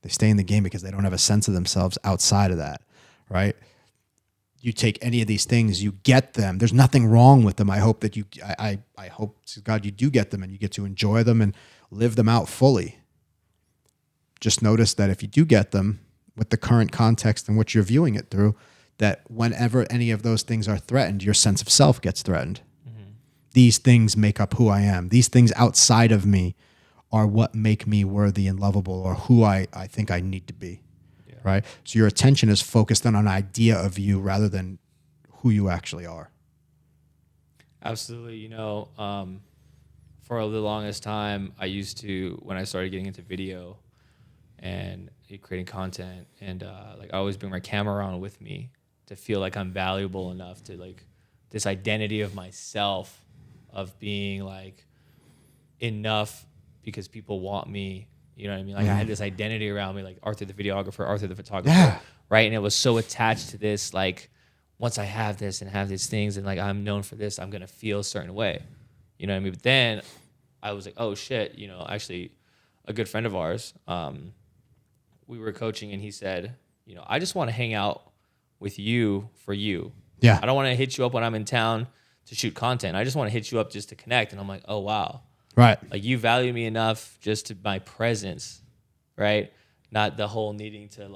They stay in the game because they don't have a sense of themselves outside of that, right? You take any of these things, you get them. There's nothing wrong with them. I hope that I hope to God you do get them and you get to enjoy them and live them out fully. Just notice that if you do get them with the current context in which you're viewing it through, that whenever any of those things are threatened, your sense of self gets threatened. These things make up who I am. These things outside of me are what make me worthy and lovable or who I think I need to be, right? So your attention is focused on an idea of you rather than who you actually are. Absolutely. For the longest time, I used to, when I started getting into video and creating content, and I always bring my camera around with me to feel like I'm valuable enough to this identity of myself of being enough because people want me, you know what I mean? I had this identity around me, like Arthur the videographer, Arthur the photographer, right? And it was so attached to this, once I have this and have these things and I'm known for this, I'm going to feel a certain way, you know what I mean? But then I was like, oh shit, actually a good friend of ours, we were coaching and he said, I just want to hang out with you for you. Yeah. I don't want to hit you up when I'm in town to shoot content. I just want to hit you up just to connect. And I'm like, oh, wow. Right. You value me enough just to my presence, right? Not the whole needing to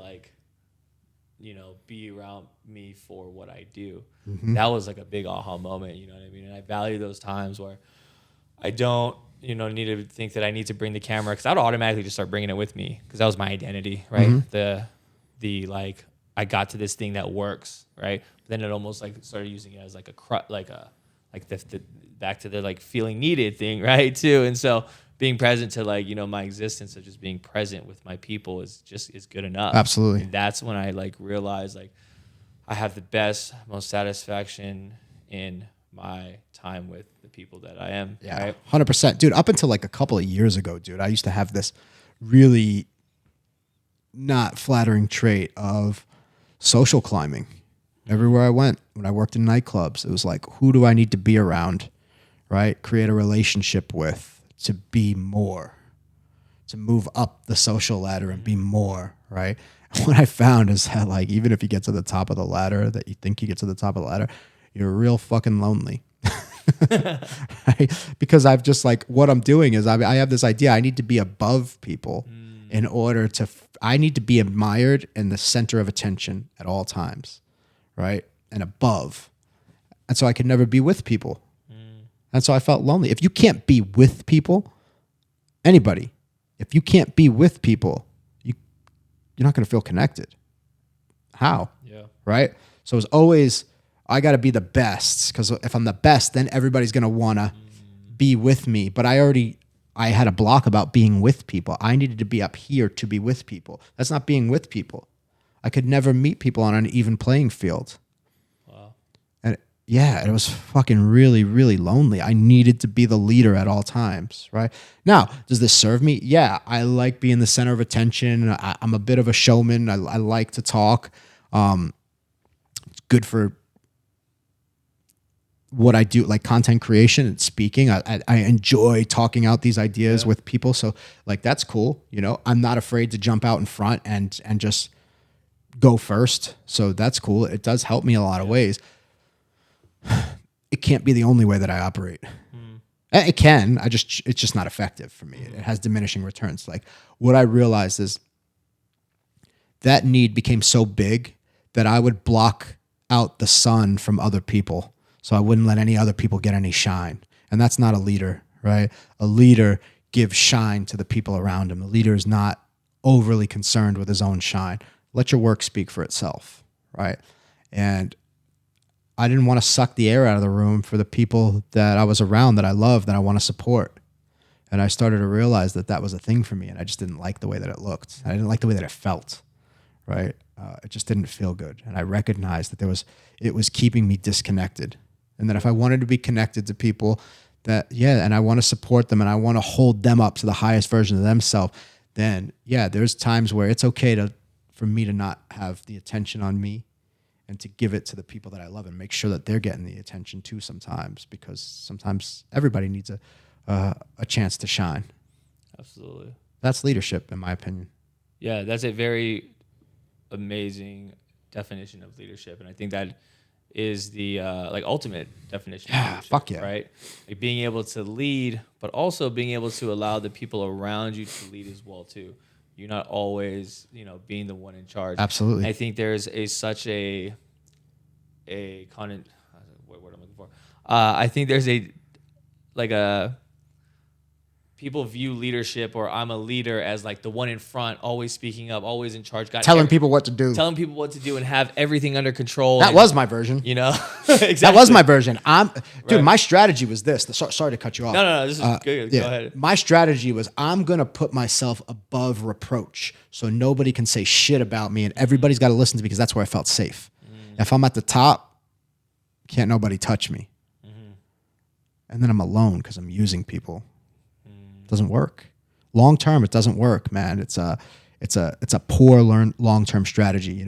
be around me for what I do. Mm-hmm. That was a big aha moment, you know what I mean? And I value those times where I don't, need to think that I need to bring the camera because I'd automatically just start bringing it with me because that was my identity, right? Mm-hmm. The I got to this thing that works, right? But then it almost started using it as the back to the feeling needed thing, right? Too. And so being present to my existence of just being present with my people is good enough. Absolutely. And that's when I realized I have the best, most satisfaction in my time with the people that I am. Yeah, right? 100%. Dude, up until a couple of years ago, dude, I used to have this really not flattering trait of social climbing. Everywhere I went, when I worked in nightclubs, it was who do I need to be around, right? Create a relationship with to be more, to move up the social ladder and be more, right? And what I found is that even if you get to the top of the ladder, that you think you get to the top of the ladder, you're real fucking lonely. Right? Because I've just what I'm doing is I have this idea I need to be above people in order to, I need to be admired in the center of attention at all times. Right? And above. And so I could never be with people. And so I felt lonely. If you can't be with people, anybody, if you can't be with people, you're not going to feel connected. How? Yeah. Right? So it's always, I got to be the best because if I'm the best, then everybody's going to want to be with me. But I had a block about being with people. I needed to be up here to be with people. That's not being with people. I could never meet people on an even playing field. Wow. And it was fucking really, really lonely. I needed to be the leader at all times, right? Now, does this serve me? Yeah, I like being the center of attention. I'm a bit of a showman. I like to talk. It's good for what I do, content creation and speaking. I enjoy talking out these ideas with people. So that's cool. I'm not afraid to jump out in front and just go first. So that's cool. It does help me a lot of ways. It can't be the only way that I operate. It can. It's just not effective for me. It has diminishing returns. What I realized is that need became so big that I would block out the sun from other people. So I wouldn't let any other people get any shine. And that's not a leader, right? A leader gives shine to the people around him. A leader is not overly concerned with his own shine. Let your work speak for itself, right? And I didn't want to suck the air out of the room for the people that I was around, that I love, that I want to support. And I started to realize that that was a thing for me, and I just didn't like the way that it looked. I didn't like the way that it felt, right? It just didn't feel good. And I recognized that it was keeping me disconnected. And that if I wanted to be connected to people and I want to support them and I want to hold them up to the highest version of themselves, then there's times where it's okay for me to not have the attention on me and to give it to the people that I love and make sure that they're getting the attention too sometimes, because sometimes everybody needs a chance to shine. Absolutely. That's leadership, in my opinion. Yeah, that's a very amazing definition of leadership. And I think that is the ultimate definition of leadership. Fuck yeah. Right? Like being able to lead, but also being able to allow the people around you to lead as well too. You're not always, being the one in charge. Absolutely. And I think there's such a what word I'm looking for. I think there's people view leadership, or I'm a leader, as like the one in front, always speaking up, always in charge, telling people what to do, and have everything under control. That was my version. Exactly. That was my version. Dude, my strategy was this. Sorry to cut you off. No, this is good. Yeah. Go ahead. My strategy was, I'm going to put myself above reproach so nobody can say shit about me, and everybody's got to listen to me, because that's where I felt safe. If I'm at the top, can't nobody touch me. And then I'm alone because I'm using people. Doesn't work. Long term, it doesn't work, man. It's a poor long-term strategy.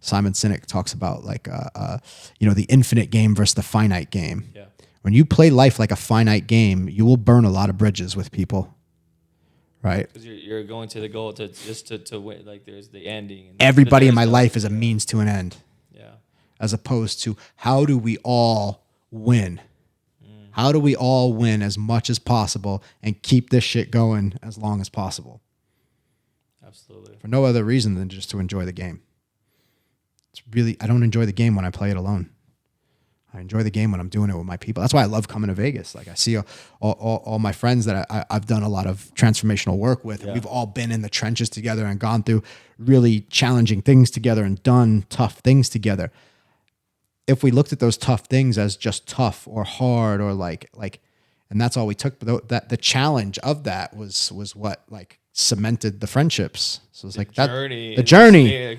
Simon Sinek talks about the infinite game versus the finite game. Yeah. When you play life like a finite game, you will burn a lot of bridges with people, right? Because you're going to the goal to win. Like there's the ending. And everybody in my life is a means to an end. Yeah. As opposed to, how do we all win? How do we all win as much as possible and keep this shit going as long as possible? Absolutely. For no other reason than just to enjoy the game. I don't enjoy the game when I play it alone. I enjoy the game when I'm doing it with my people. That's why I love coming to Vegas. Like, I see all my friends that I've done a lot of transformational work with. And we've all been in the trenches together and gone through really challenging things together and done tough things together. If we looked at those tough things as just tough or hard or like, and that's all we took, but that the challenge of that was what cemented the friendships. So it's the journey.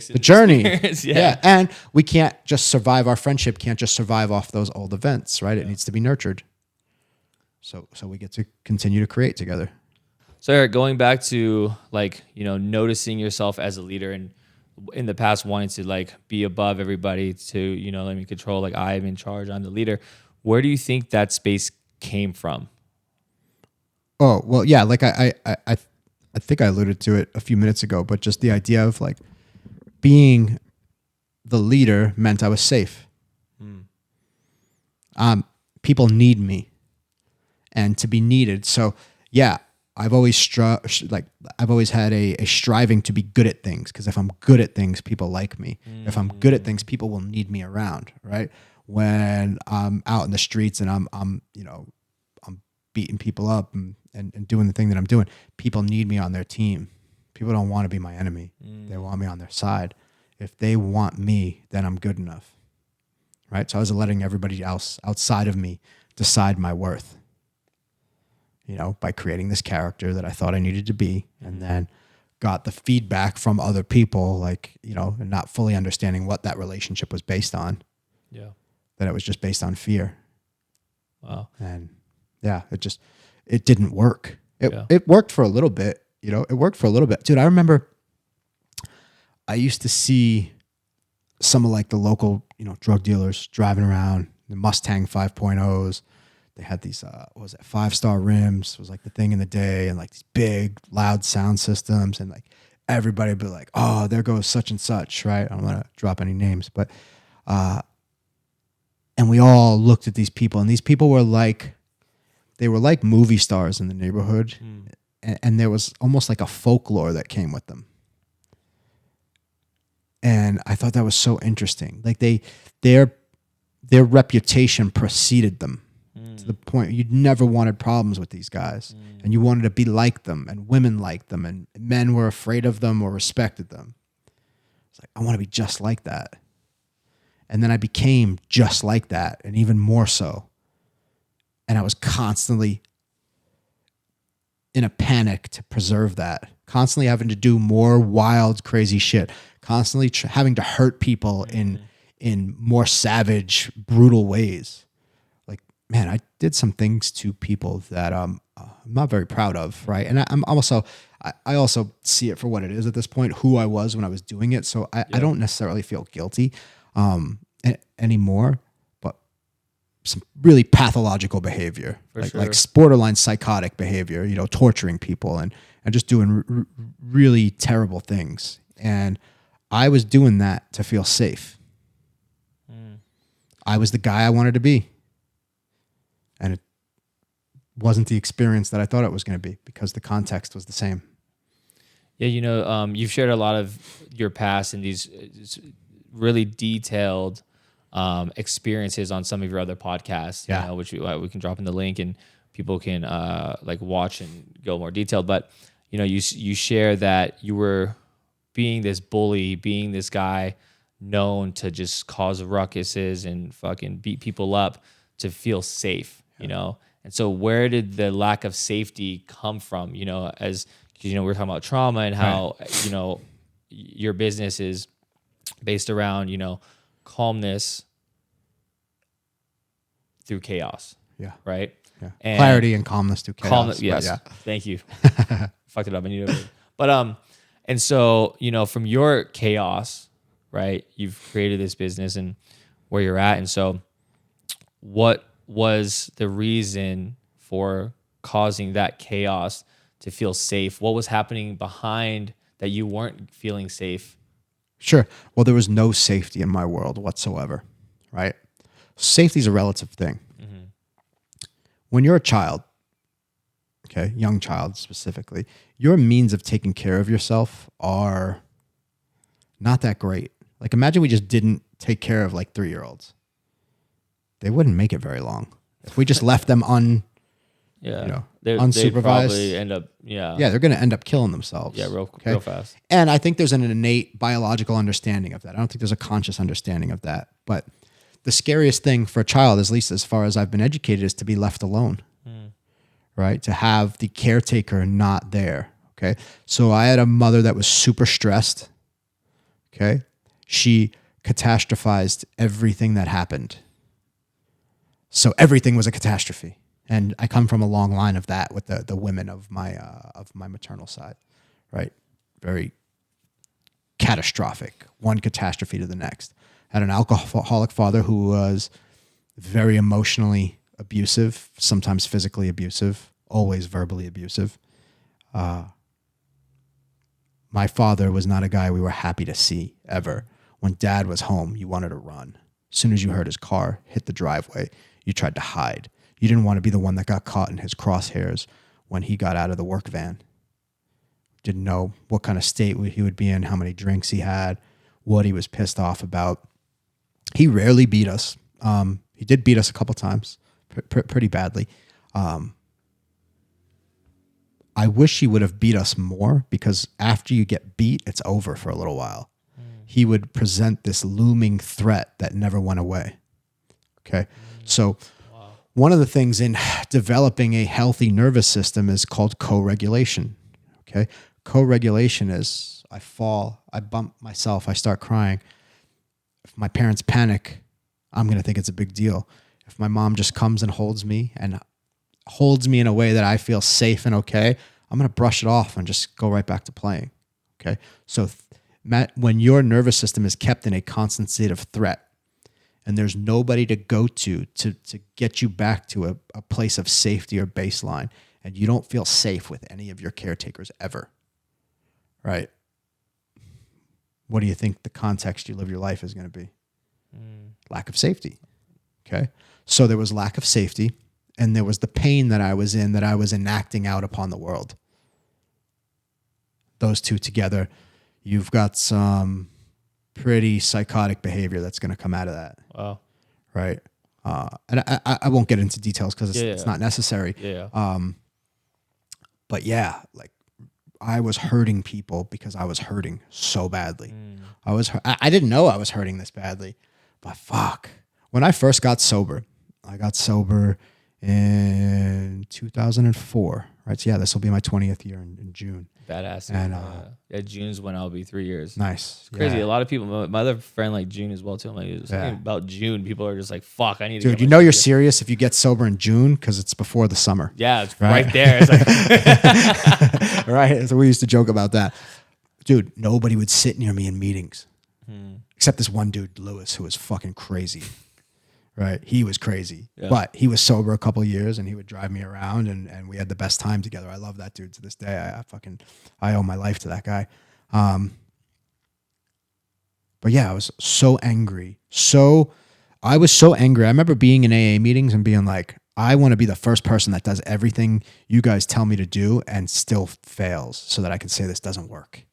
Yeah. And we can't just survive our friendship, can't just survive off those old events, right? It needs to be nurtured. So we get to continue to create together. So Eric, going back to noticing yourself as a leader, and in the past wanting to be above everybody, to let me control, I am in charge, I'm the leader. Where do you think that space came from? Oh, well, yeah, I think I alluded to it a few minutes ago, but just the idea of being the leader meant I was safe. People need me, and to be needed. So yeah, I've always had a striving to be good at things, because if I'm good at things, people like me. If I'm good at things, people will need me around, right? When I'm out in the streets and I'm beating people up and doing the thing that I'm doing, people need me on their team. People don't want to be my enemy. They want me on their side. If they want me, then I'm good enough, right? So I was letting everybody else outside of me decide my worth, by creating this character that I thought I needed to be, and then got the feedback from other people, and not fully understanding what that relationship was based on. Yeah. That it was just based on fear. Wow. And yeah, it didn't work. It worked for a little bit, it worked for a little bit. Dude, I remember I used to see some of the local, drug dealers driving around the Mustang 5.0s. They had these, 5-star rims was the thing in the day, and these big loud sound systems, and everybody would be like, oh, there goes such and such, right? I don't want to drop any names, but, and we all looked at these people, and these people were they were like movie stars in the neighborhood. And there was almost a folklore that came with them. And I thought that was so interesting. Like their reputation preceded them to the point you never wanted problems with these guys, and you wanted to be like them, and women liked them, and men were afraid of them or respected them. It's like, I want to be just like that. And then I became just like that, and even more so. And I was constantly in a panic to preserve that, constantly having to do more wild, crazy shit, constantly having to hurt people in more savage, brutal ways. Like, man, I did some things to people that I'm not very proud of, right? And I also see it for what it is at this point, who I was when I was doing it. So I don't necessarily feel guilty anymore, but some really pathological behavior, like borderline psychotic behavior, you know, torturing people and just doing really terrible things. And I was doing that to feel safe. I was the guy I wanted to be. And it wasn't the experience that I thought it was going to be because the context was the same. Yeah, you know, you've shared a lot of your past and these really detailed experiences on some of your other podcasts, you know, which we can drop in the link and people can like watch and go more detailed. But, you know, you share that you were being this bully, being this guy known to just cause ruckuses and fucking beat people up to feel safe, you know? And so where did the lack of safety come from? You know, as you know, we're talking about trauma and how, you know, your business is based around, you know, calmness through chaos. Yeah. Right. Yeah. And clarity and calmness through chaos. Yes. Yeah. Thank you. Fucked it up. I need to. But and so, you know, from your chaos, right, you've created this business and where you're at. And so what was the reason for causing that chaos to feel safe? What was happening behind that you weren't feeling safe? Sure. Well, there was no safety in my world whatsoever, right? Safety is a relative thing. When you're a child, okay, young child specifically, your means of taking care of yourself are not that great. Like, imagine we just didn't take care of like 3-year-olds. They wouldn't make it very long. If we just left them unsupervised, they'd probably end up, they're going to end up killing themselves. Yeah, real fast. And I think there's an innate biological understanding of that. I don't think there's a conscious understanding of that. But the scariest thing for a child, at least as far as I've been educated, is to be left alone, right? To have the caretaker not there, okay? So I had a mother that was super stressed, okay? She catastrophized everything that happened. So everything was a catastrophe. And I come from a long line of that with the women of my maternal side, right? Very catastrophic, one catastrophe to the next. I had an alcoholic father who was very emotionally abusive, sometimes physically abusive, always verbally abusive. My father was not a guy we were happy to see ever. When dad was home, you wanted to run. As soon as you heard his car hit the driveway, you tried to hide. You didn't want to be the one that got caught in his crosshairs when he got out of the work van. Didn't know what kind of state he would be in, how many drinks he had, what he was pissed off about. He rarely beat us. He did beat us a couple times, pretty badly. I wish he would have beat us more, because after you get beat, it's over for a little while. He would present this looming threat that never went away. Okay. So one of the things in developing a healthy nervous system is called co-regulation. Okay. Co-regulation is I fall, I bump myself, I start crying. If my parents panic, I'm going to think it's a big deal. If my mom just comes and holds me in a way that I feel safe and okay, I'm going to brush it off and just go right back to playing. Okay. So when your nervous system is kept in a constant state of threat and there's nobody to go to get you back to a place of safety or baseline, and you don't feel safe with any of your caretakers ever, right? What do you think the context you live your life is going to be? Lack of safety. Okay. So there was lack of safety, and there was the pain that I was in, that I was enacting out upon the world. Those two together, you've got some pretty psychotic behavior that's going to come out of that. Wow. Right. And I won't get into details because it's not necessary. Yeah. But yeah, like I was hurting people because I was hurting so badly. I didn't know I was hurting this badly, but fuck. When I first got sober, I got sober in 2004. Right. So yeah, this will be my 20th year in June. Badass. And June's when I'll be 3 years. Nice. It's crazy. A lot of people, my other friend like June as well too. I'm like, something about June. People are just like, fuck, I need to. Dude, you know you're serious if you get sober in June because it's before the summer. Yeah, it's right there. It's like right. So we used to joke about that. Dude, nobody would sit near me in meetings except this one dude, Lewis, who was fucking crazy. Right. He was crazy, but he was sober a couple of years and he would drive me around and we had the best time together. I love that dude to this day. I owe my life to that guy. But yeah, I was so angry. I was so angry. I remember being in AA meetings and being like, I want to be the first person that does everything you guys tell me to do and still fails so that I can say this doesn't work.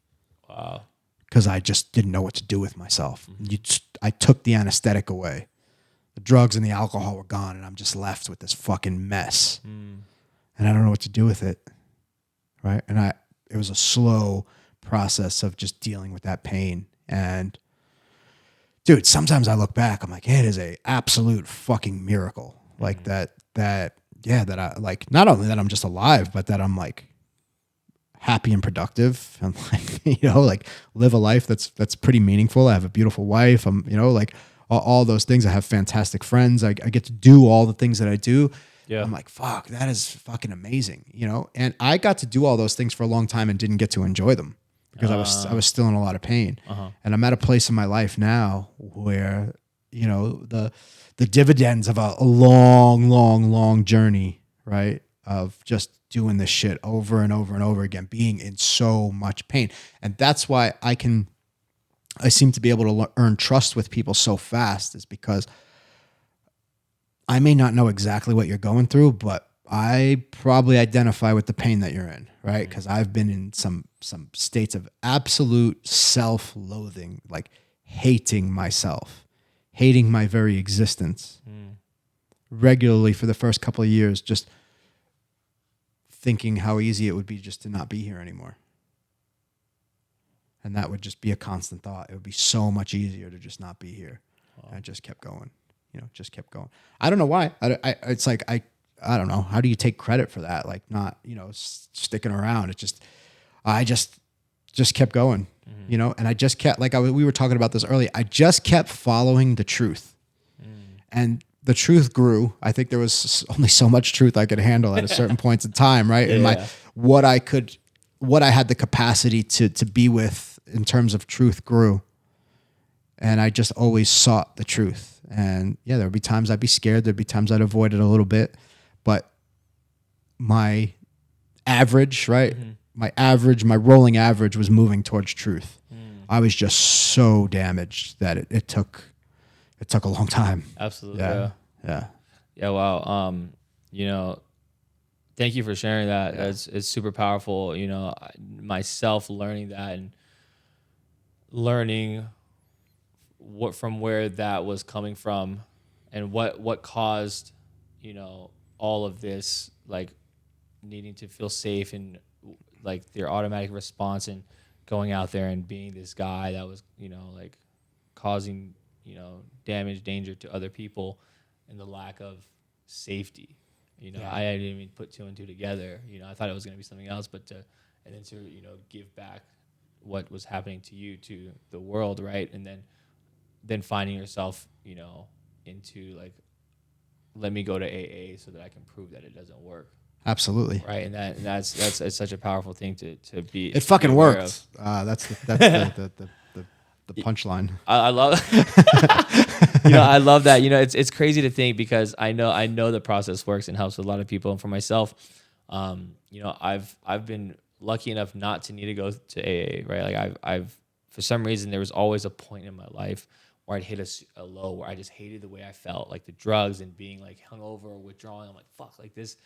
Wow. Because I just didn't know what to do with myself. I took the anesthetic away. The drugs and the alcohol were gone, and I'm just left with this fucking mess. And I don't know what to do with it, right? And it was a slow process of just dealing with that pain. And, dude, sometimes I look back, I'm like, hey, it is a absolute fucking miracle. Like that I, like, not only that I'm just alive, but that I'm, like, happy and productive and, like, like, live a life that's pretty meaningful. I have a beautiful wife. I'm, like, all those things. I have fantastic friends. I get to do all the things that I do. Yeah. I'm like, fuck, that is fucking amazing, And I got to do all those things for a long time and didn't get to enjoy them because I was still in a lot of pain. And I'm at a place in my life now where, the dividends of a long journey, right, of just doing this shit over and over and over again, being in so much pain. And that's why I seem to be able to earn trust with people so fast is because I may not know exactly what you're going through, but I probably identify with the pain that you're in, right? Because I've been in some states of absolute self-loathing, like hating myself, hating my very existence regularly for the first couple of years, just thinking how easy it would be just to not be here anymore. And that would just be a constant thought. It would be so much easier to just not be here. Wow. And I just kept going, just kept going. I don't know why. It's like, I don't know. How do you take credit for that? Like not, sticking around. I just kept going, and I just kept, like we were talking about this earlier. I just kept following the truth and the truth grew. I think there was only so much truth I could handle at a certain points in time. Right. And what I had the capacity to be with in terms of truth grew. And I just always sought the truth. And yeah, there would be times I'd be scared. There'd be times I'd avoid it a little bit, but my average, right? My rolling average was moving towards truth. I was just so damaged that it took a long time. Absolutely. Yeah. Wow. Thank you for sharing that. Yeah. It's super powerful. Myself learning that and learning from where that was coming from and what caused, all of this, like needing to feel safe and like their automatic response and going out there and being this guy that was, like causing, damage, danger to other people and the lack of safety. I didn't even put two and two together. I thought it was going to be something else, but to give back what was happening to you, to the world, right? And then finding yourself, into like, let me go to AA so that I can prove that it doesn't work. Absolutely. Right. And that's it's such a powerful thing to be. It fucking worked. That's the punchline. I love I love that. It's crazy to think because I know the process works and helps with a lot of people. And for myself, I've been lucky enough not to need to go to AA, right? Like I've for some reason there was always a point in my life where I'd hit a low where I just hated the way I felt, like the drugs and being like hungover or withdrawing. I'm like, fuck, like this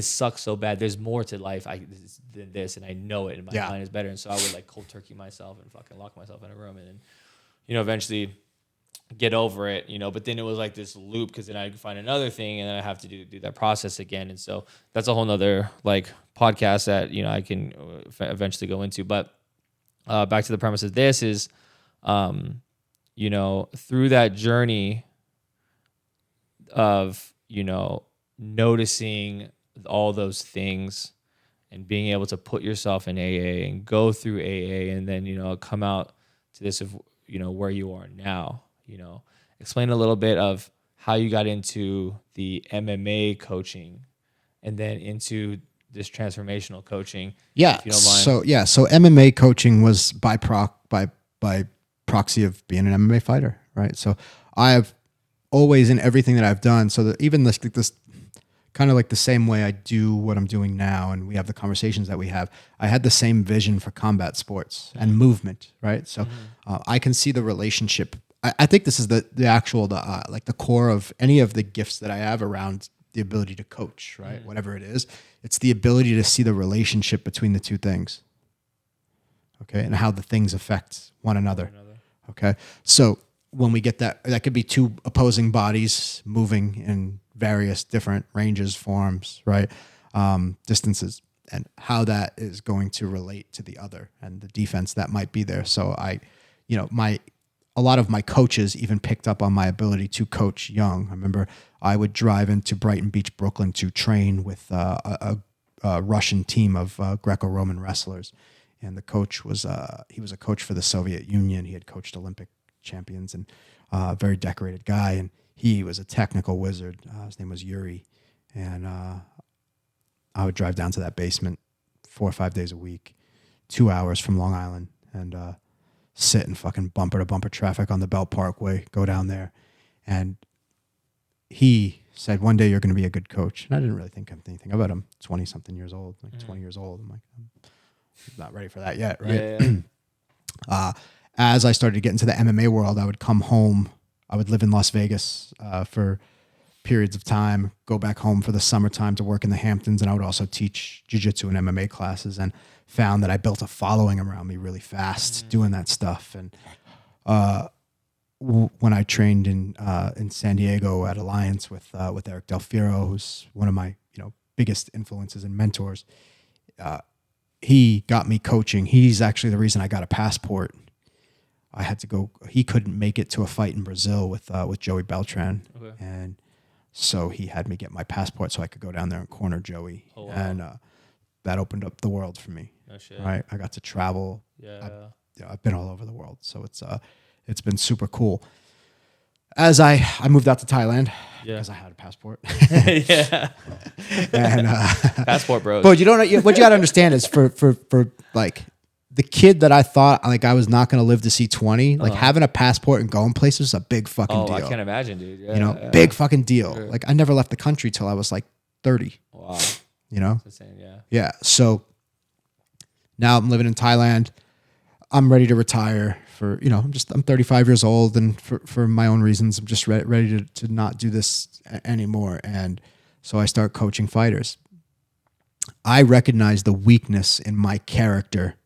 sucks so bad. There's more to life than this, and I know it, and my mind is better. And so I would like cold turkey myself and fucking lock myself in a room and then eventually get over it, but then it was like this loop, because then I'd find another thing and then I have to do that process again. And so that's a whole nother like podcast that, I can eventually go into. But back to the premise of this is, through that journey of, noticing all those things and being able to put yourself in AA and go through AA and then, come out to this of, where you are now, explain a little bit of how you got into the MMA coaching and then into this transformational coaching. Yeah. If you don't mind. So MMA coaching was by proxy of being an MMA fighter, right? So I have always, in everything that I've done, so that even this kind of like the same way I do what I'm doing now, and we have the conversations that we have, I had the same vision for combat sports and movement, right? So I can see the relationship. I think this is the core of any of the gifts that I have around the ability to coach, right? Whatever it is, it's the ability to see the relationship between the two things, okay? And how the things affect one another, okay? So when we get that could be two opposing bodies moving in various different ranges, forms, right? Distances, and how that is going to relate to the other and the defense that might be there. So a lot of my coaches even picked up on my ability to coach young. I remember I would drive into Brighton Beach, Brooklyn to train with a Russian team of Greco-Roman wrestlers. And the coach was, he was a coach for the Soviet Union. He had coached Olympic champions and a very decorated guy. And he was a technical wizard. His name was Yuri. And I would drive down to that basement 4 or 5 days a week, 2 hours from Long Island, and sit in fucking bumper to bumper traffic on the Belt Parkway, go down there. And he said, one day you're going to be a good coach. And I didn't really think anything about him. 20 something years old, 20 years old. I'm like, I'm not ready for that yet. Right. Yeah. As I started to get into the MMA world, I would come home. I would live in Las Vegas for periods of time, go back home for the summertime to work in the Hamptons. And I would also teach jiu-jitsu and MMA classes, and found that I built a following around me really fast doing that stuff. And when I trained in San Diego at Alliance with Eric Del Fiero, who's one of my biggest influences and mentors, he got me coaching. He's actually the reason I got a passport. I had to go. He couldn't make it to a fight in Brazil with Joey Beltran, and so he had me get my passport so I could go down there and corner Joey. Oh, wow. And that opened up the world for me. No shit. Right, I got to travel. Yeah, I've been all over the world, so it's been super cool. As I moved out to Thailand because I had a passport. Yeah, and passport bros. But what you got to understand is for like the kid that I thought like I was not going to live to see 20, like having a passport and going places is a big fucking deal. I can't imagine, dude. Yeah, big fucking deal. Sure. Like I never left the country till I was like 30. Wow. That's insane. Yeah. Yeah. So now I'm living in Thailand. I'm ready to retire for, I'm 35 years old, and for my own reasons, I'm just ready to not do this anymore. And so I start coaching fighters. I recognize the weakness in my character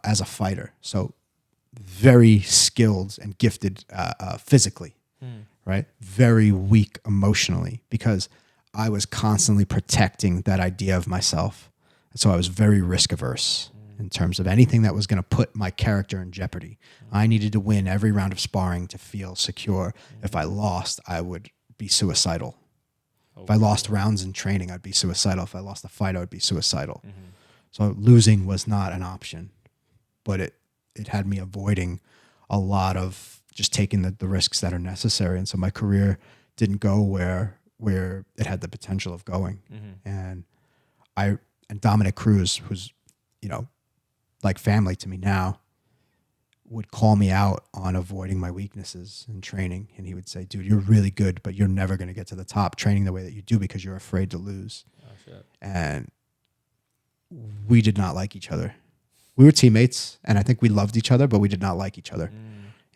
as a fighter. So very skilled and gifted physically, right? Very weak emotionally, because I was constantly protecting that idea of myself. And so I was very risk averse in terms of anything that was going to put my character in jeopardy. I needed to win every round of sparring to feel secure. If I lost, I would be suicidal. If I lost rounds in training, I'd be suicidal. If I lost a fight, I would be suicidal. So losing was not an option, but it had me avoiding a lot of just taking the risks that are necessary. And so my career didn't go where it had the potential of going. And Dominic Cruz, who's, like family to me now, would call me out on avoiding my weaknesses in training. And he would say, dude, you're really good, but you're never going to get to the top training the way that you do because you're afraid to lose. Oh, shit. And we did not like each other. We were teammates, and I think we loved each other, but we did not like each other.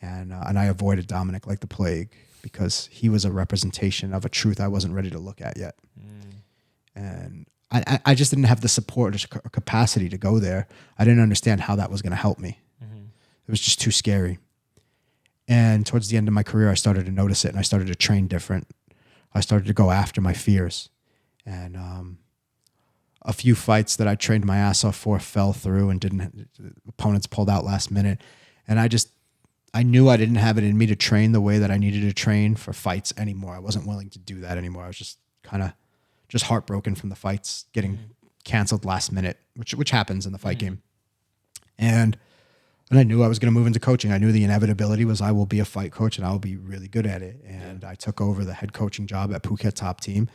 And I avoided Dominic like the plague because he was a representation of a truth I wasn't ready to look at yet. And I just didn't have the support or capacity to go there. I didn't understand how that was going to help me. It was just too scary. And towards the end of my career, I started to notice it, and I started to train different. I started to go after my fears. And a few fights that I trained my ass off for fell through, and opponents pulled out last minute. And I knew I didn't have it in me to train the way that I needed to train for fights anymore. I wasn't willing to do that anymore. I was just kind of just heartbroken from the fights getting canceled last minute, which happens in the fight game. And I knew I was going to move into coaching. I knew the inevitability was I will be a fight coach and I will be really good at it. And I took over the head coaching job at Phuket Top Team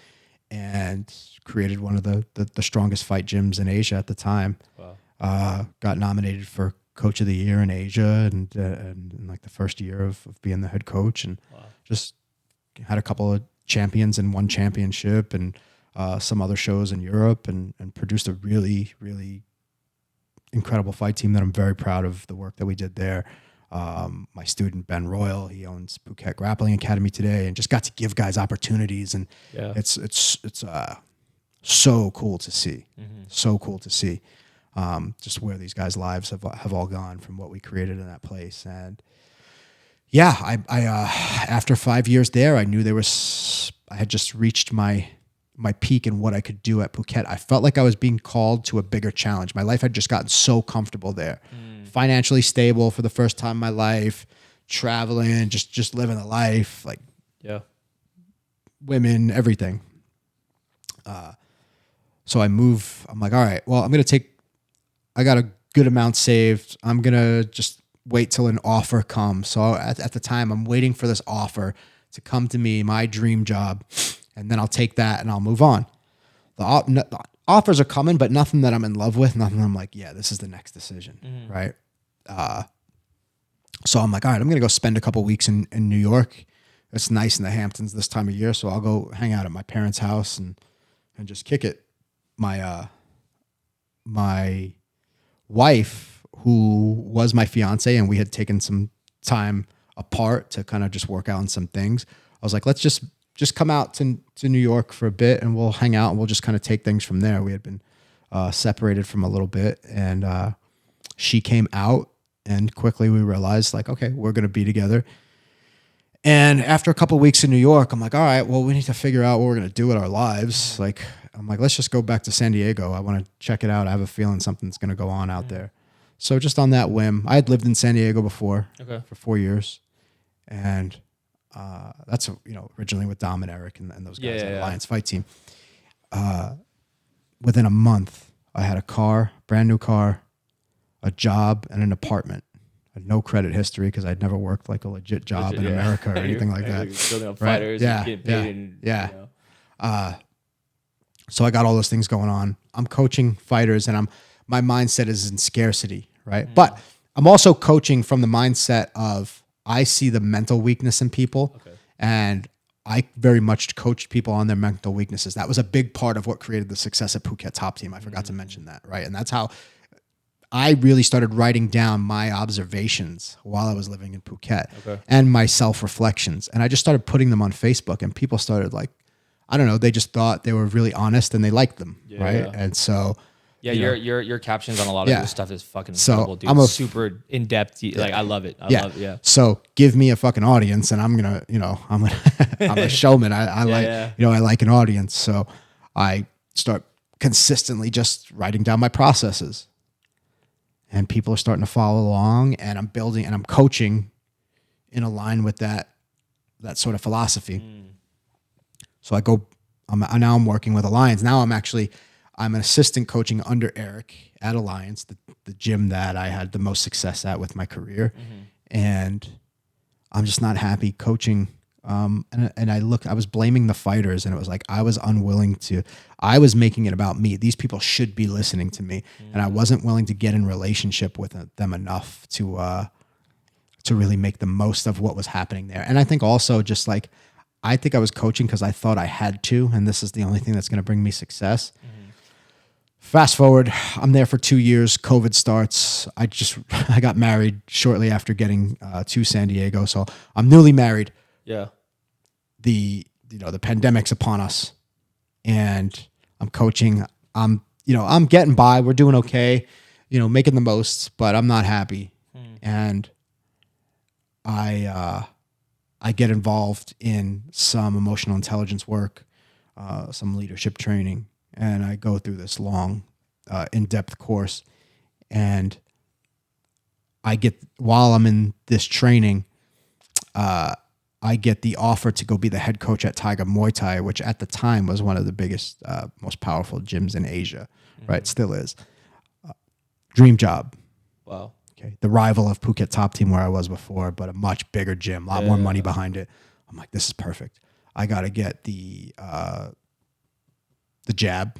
and created one of the strongest fight gyms in Asia at the time. Wow. Got nominated for Coach of the Year in Asia and in like the first year of being the head coach, and just had a couple of champions and one championship and some other shows in Europe, and produced a really, really incredible fight team that I'm very proud of the work that we did there. My student, Ben Royal, he owns Phuket Grappling Academy today, and just got to give guys opportunities. And it's so cool to see. So cool to see just where these guys' lives have all gone from what we created in that place. And yeah, I after 5 years there, I knew I had just reached my peak in what I could do at Phuket. I felt like I was being called to a bigger challenge. My life had just gotten so comfortable there. Financially stable for the first time in my life, traveling, just living the life, like women, everything. So I'm like, all right, well, I got a good amount saved. I'm going to just wait till an offer comes. So at the time, I'm waiting for this offer to come to me, my dream job, and then I'll take that and I'll move on. The offers are coming, but nothing that I'm in love with, nothing I'm like, yeah, this is the next decision, right? So I'm like, all right, I'm going to go spend a couple weeks in New York. It's nice in the Hamptons this time of year, so I'll go hang out at my parents' house and just kick it. My wife, who was my fiance, and we had taken some time apart to kind of just work out on some things. I was like, let's just come out to New York for a bit and we'll hang out and we'll just kind of take things from there. We had been separated from a little bit, and she came out, and quickly we realized, like, okay, we're going to be together. And after a couple of weeks in New York, I'm like, all right, well, we need to figure out what we're going to do with our lives. Like, I'm like, let's just go back to San Diego. I want to check it out. I have a feeling something's going to go on out there. So just on that whim, I had lived in San Diego before for 4 years. And that's, originally with Dom and Eric and those guys at Alliance Fight Team. Within a month, I had a car, brand new car, a job, and an apartment. I had no credit history because I'd never worked like a legit job in America or anything like that. Building up fighters, getting paid. So I got all those things going on. I'm coaching fighters, and my mindset is in scarcity, right? But I'm also coaching from the mindset of I see the mental weakness in people, and I very much coached people on their mental weaknesses. That was a big part of what created the success at Phuket Top Team. I forgot to mention that, right? And that's how I really started writing down my observations while I was living in Phuket and my self-reflections. And I just started putting them on Facebook, and people started like, I don't know, they just thought they were really honest and they liked them, right? Yeah. And so... Yeah, your captions on a lot of this stuff is fucking incredible, dude. I'm super in depth. Like, I love it. I love it. So give me a fucking audience, and I'm gonna, I'm a showman. I like an audience. So I start consistently just writing down my processes, and people are starting to follow along. And I'm building and I'm coaching in line with that sort of philosophy. So I'm working with Alliance. Now I'm an assistant coaching under Eric at Alliance, the gym that I had the most success at with my career. And I'm just not happy coaching. And I was blaming the fighters, and it was like, I was making it about me. These people should be listening to me. And I wasn't willing to get in relationship with them enough to really make the most of what was happening there. And I think also just like, I think I was coaching because I thought I had to, and this is the only thing that's going to bring me success. Fast forward, I'm there for 2 years. COVID starts. I got married shortly after getting to San Diego, so I'm newly married. Yeah. The pandemic's upon us, and I'm coaching. I'm getting by. We're doing okay, making the most, but I'm not happy. And I get involved in some emotional intelligence work, some leadership training, and I go through this long, in-depth course. And while I'm in this training, I get the offer to go be the head coach at Tiger Muay Thai, which at the time was one of the biggest, most powerful gyms in Asia, right? Still is. Dream job. Wow. Okay. The rival of Phuket Top Team where I was before, but a much bigger gym, a lot more money behind it. I'm like, this is perfect. I got to get the jab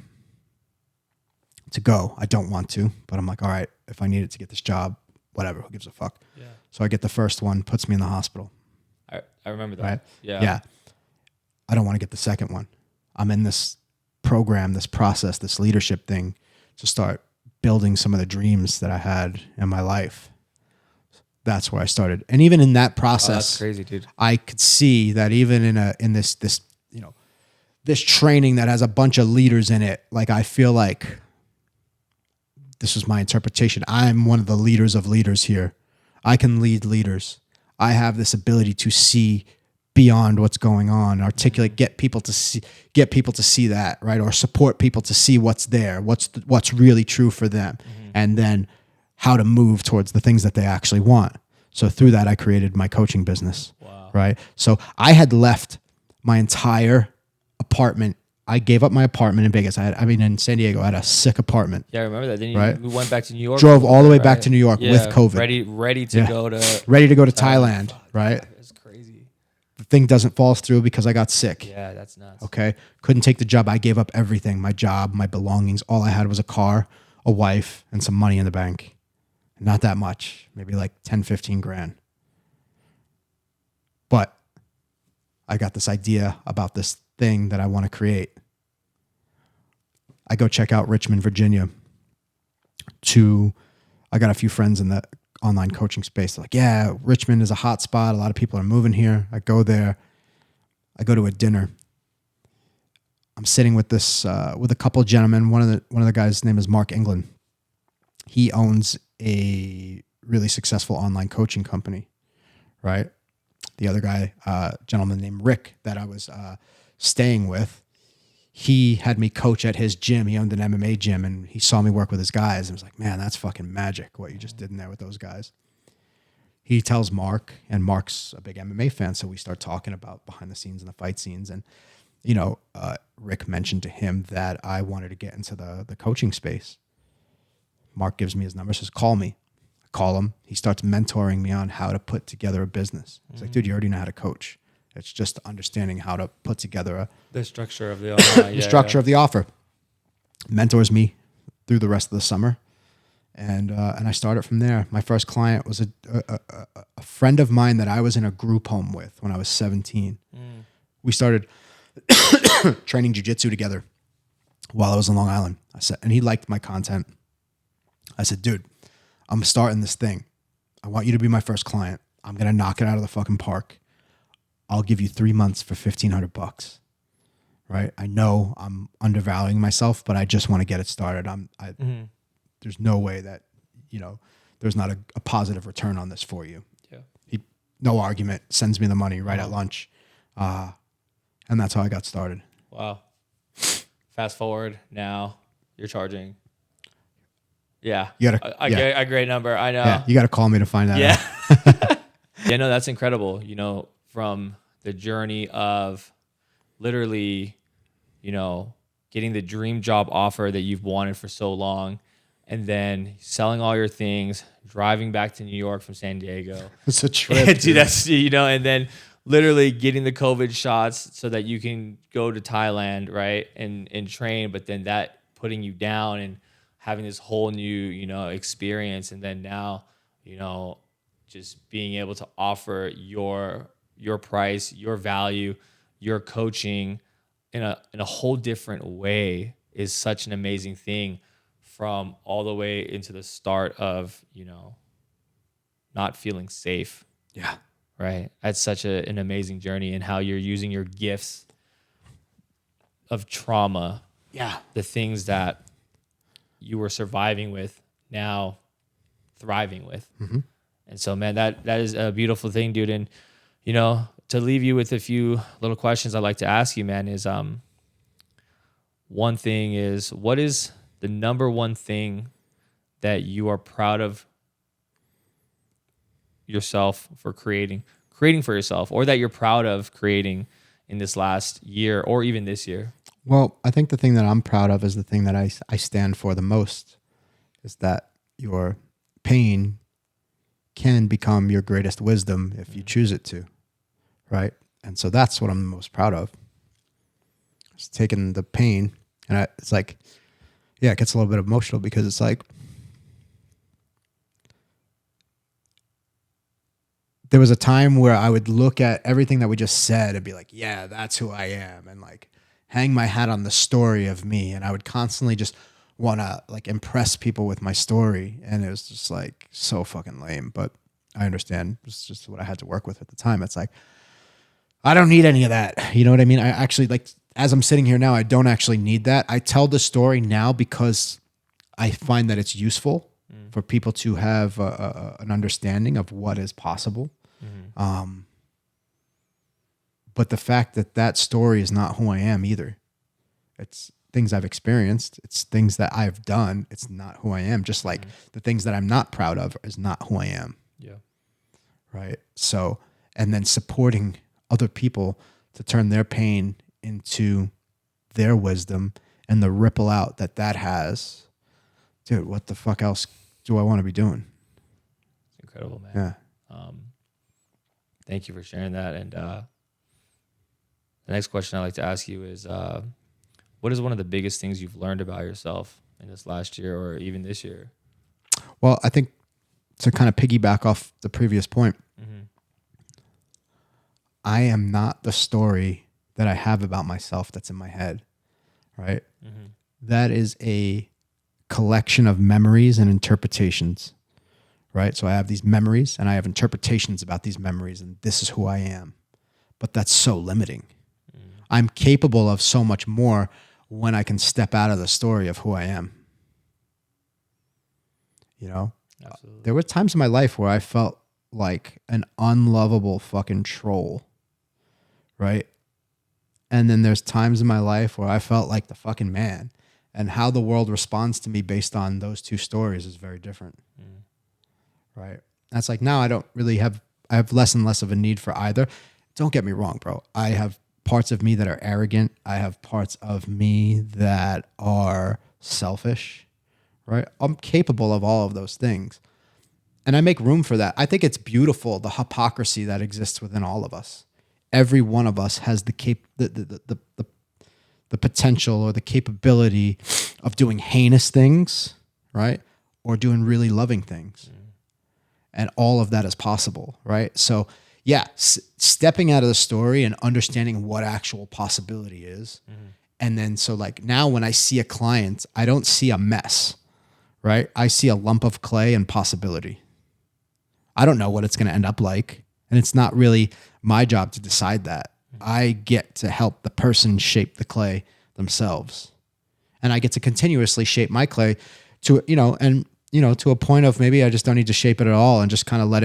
to go. I don't want to, but I'm like, all right, if I need it to get this job, whatever, who gives a fuck? Yeah. So I get the first one, puts me in the hospital. I remember that. Right? Yeah. I don't want to get the second one. I'm in this program, this process, this leadership thing to start building some of the dreams that I had in my life. That's where I started. And even in that process, that's crazy, dude. I could see that even in this this training that has a bunch of leaders in it, like I feel like this was my interpretation. I'm one of the leaders of leaders here. I can lead leaders. I have this ability to see beyond what's going on, articulate, get people to see that, right? Or support people to see what's there, what's really true for them, and then how to move towards the things that they actually want. So through that, I created my coaching business, right? So I had left my entire apartment. I gave up my apartment in Vegas. In San Diego, I had a sick apartment. Yeah, I remember that. Then right? we went back to New York. Drove all the way back to New York with COVID. Ready to go to Thailand, right? That's crazy. The thing doesn't fall through because I got sick. Yeah, that's nuts. Okay. Couldn't take the job. I gave up everything, my job, my belongings. All I had was a car, a wife, and some money in the bank. Not that much, maybe like 10, 15 grand. But I got this idea about this thing that I want to create. I go check out Richmond, Virginia. I got a few friends in the online coaching space. They're like, yeah, Richmond is a hot spot. A lot of people are moving here. I go there. I go to a dinner. I'm sitting with with a couple of gentlemen. One of the guys' name is Mark England. He owns a really successful online coaching company, right? The other guy, gentleman named Rick, that I was staying with, he had me coach at his gym. He owned an MMA gym, and he saw me work with his guys and was like, man, that's fucking magic what you just did in there with those guys. He tells Mark, and Mark's a big MMA fan, so we start talking about behind the scenes and the fight scenes. And, Rick mentioned to him that I wanted to get into the coaching space. Mark gives me his number, says, call me. I call him. He starts mentoring me on how to put together a business. He's like, dude, you already know how to coach. It's just understanding how to put together the structure of the offer. Of the offer. Mentors me through the rest of the summer, and I started from there. My first client was a friend of mine that I was in a group home with when I was 17. We started training jiu-jitsu together while I was in Long Island. And he liked my content. I said, dude, I'm starting this thing. I want you to be my first client. I'm gonna knock it out of the fucking park. I'll give you 3 months for $1,500, right? I know I'm undervaluing myself, but I just want to get it started. There's no way that, there's not a positive return on this for you. Yeah. No argument, sends me the money right at lunch. And that's how I got started. Wow. Fast forward now, you're charging. Yeah. You gotta, a great number. I know. Yeah, you got to call me to find that out. Yeah, no, that's incredible. From the journey of literally, getting the dream job offer that you've wanted for so long, and then selling all your things, driving back to New York from San Diego. It's a trip. Dude, that's, and then literally getting the COVID shots so that you can go to Thailand, right? And train, but then that putting you down and having this whole new, experience. And then now, just being able to offer your price, your value, your coaching in a whole different way is such an amazing thing, from all the way into the start of, not feeling safe. Yeah. Right. That's such an amazing journey, and how you're using your gifts of trauma. Yeah. The things that you were surviving with, now thriving with. And so, man, that is a beautiful thing, dude. And, you know, to leave you with a few little questions I'd like to ask you, man, is one thing is, what is the number one thing that you are proud of yourself for creating for yourself, or that you're proud of creating in this last year or even this year? Well, I think the thing that I'm proud of is the thing that I stand for the most, is that your pain can become your greatest wisdom if you choose it to, right? And so that's what I'm most proud of. It's taking the pain, and it's like, yeah, it gets a little bit emotional because it's like, there was a time where I would look at everything that we just said and be like, yeah, that's who I am, and like hang my hat on the story of me. And I would constantly just want to like impress people with my story. And it was just like so fucking lame, but I understand. It's just what I had to work with at the time. It's like, I don't need any of that. You know what I mean? I actually, like, as I'm sitting here now, I don't actually need that. I tell the story now because I find that it's useful for people to have an understanding of what is possible. But the fact that that story is not who I am either. It's things I've experienced. It's things that I've done. It's not who I am. Just like the things that I'm not proud of is not who I am. Yeah. Right. So, and then supporting other people to turn their pain into their wisdom and the ripple out that has. Dude, what the fuck else do I want to be doing? It's incredible, man. Yeah. Thank you for sharing that. And the next question I'd like to ask you is, what is one of the biggest things you've learned about yourself in this last year or even this year? Well, I think to kind of piggyback off the previous point, I am not the story that I have about myself that's in my head, right? That is a collection of memories and interpretations, right? So I have these memories and I have interpretations about these memories, and this is who I am. But that's so limiting. I'm capable of so much more when I can step out of the story of who I am. You know? Absolutely. There were times in my life where I felt like an unlovable fucking troll, right? And then there's times in my life where I felt like the fucking man. And how the world responds to me based on those two stories is very different. Right? That's like, now I have less and less of a need for either. Don't get me wrong, bro. I have parts of me that are arrogant. I have parts of me that are selfish, right? I'm capable of all of those things. And I make room for that. I think it's beautiful, the hypocrisy that exists within all of us. Every one of us has the potential or the capability of doing heinous things, right? Or doing really loving things. And all of that is possible, right? So yeah, stepping out of the story and understanding what actual possibility is. And then, so like now when I see a client, I don't see a mess, right? I see a lump of clay and possibility. I don't know what it's going to end up like. And it's not really my job to decide that. I get to help the person shape the clay themselves. And I get to continuously shape my clay to, to a point of maybe I just don't need to shape it at all and just kind of let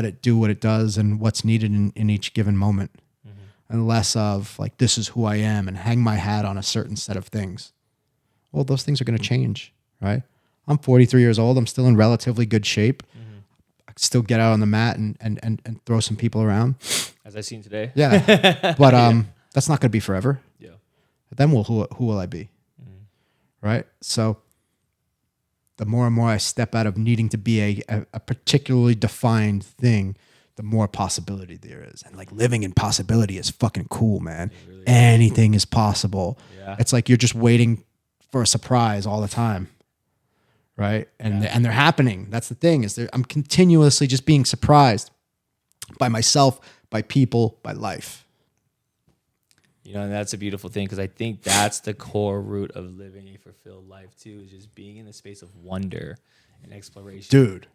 it do what it does and what's needed in each given moment. And less of like, this is who I am and hang my hat on a certain set of things. Well, those things are going to change, right? I'm 43 years old. I'm still in relatively good shape. I can still get out on the mat and throw some people around. As I seen today. Yeah. But that's not going to be forever. Yeah. Then who will I be? Right? So the more and more I step out of needing to be a particularly defined thing, the more possibility there is. And like living in possibility is fucking cool, man. Really Anything is possible. Yeah. It's like you're just waiting for a surprise all the time. Right? And they're happening. That's the thing, is I'm continuously just being surprised by myself, by people, by life. And that's a beautiful thing, because I think that's the core root of living a fulfilled life too, is just being in the space of wonder and exploration. Dude.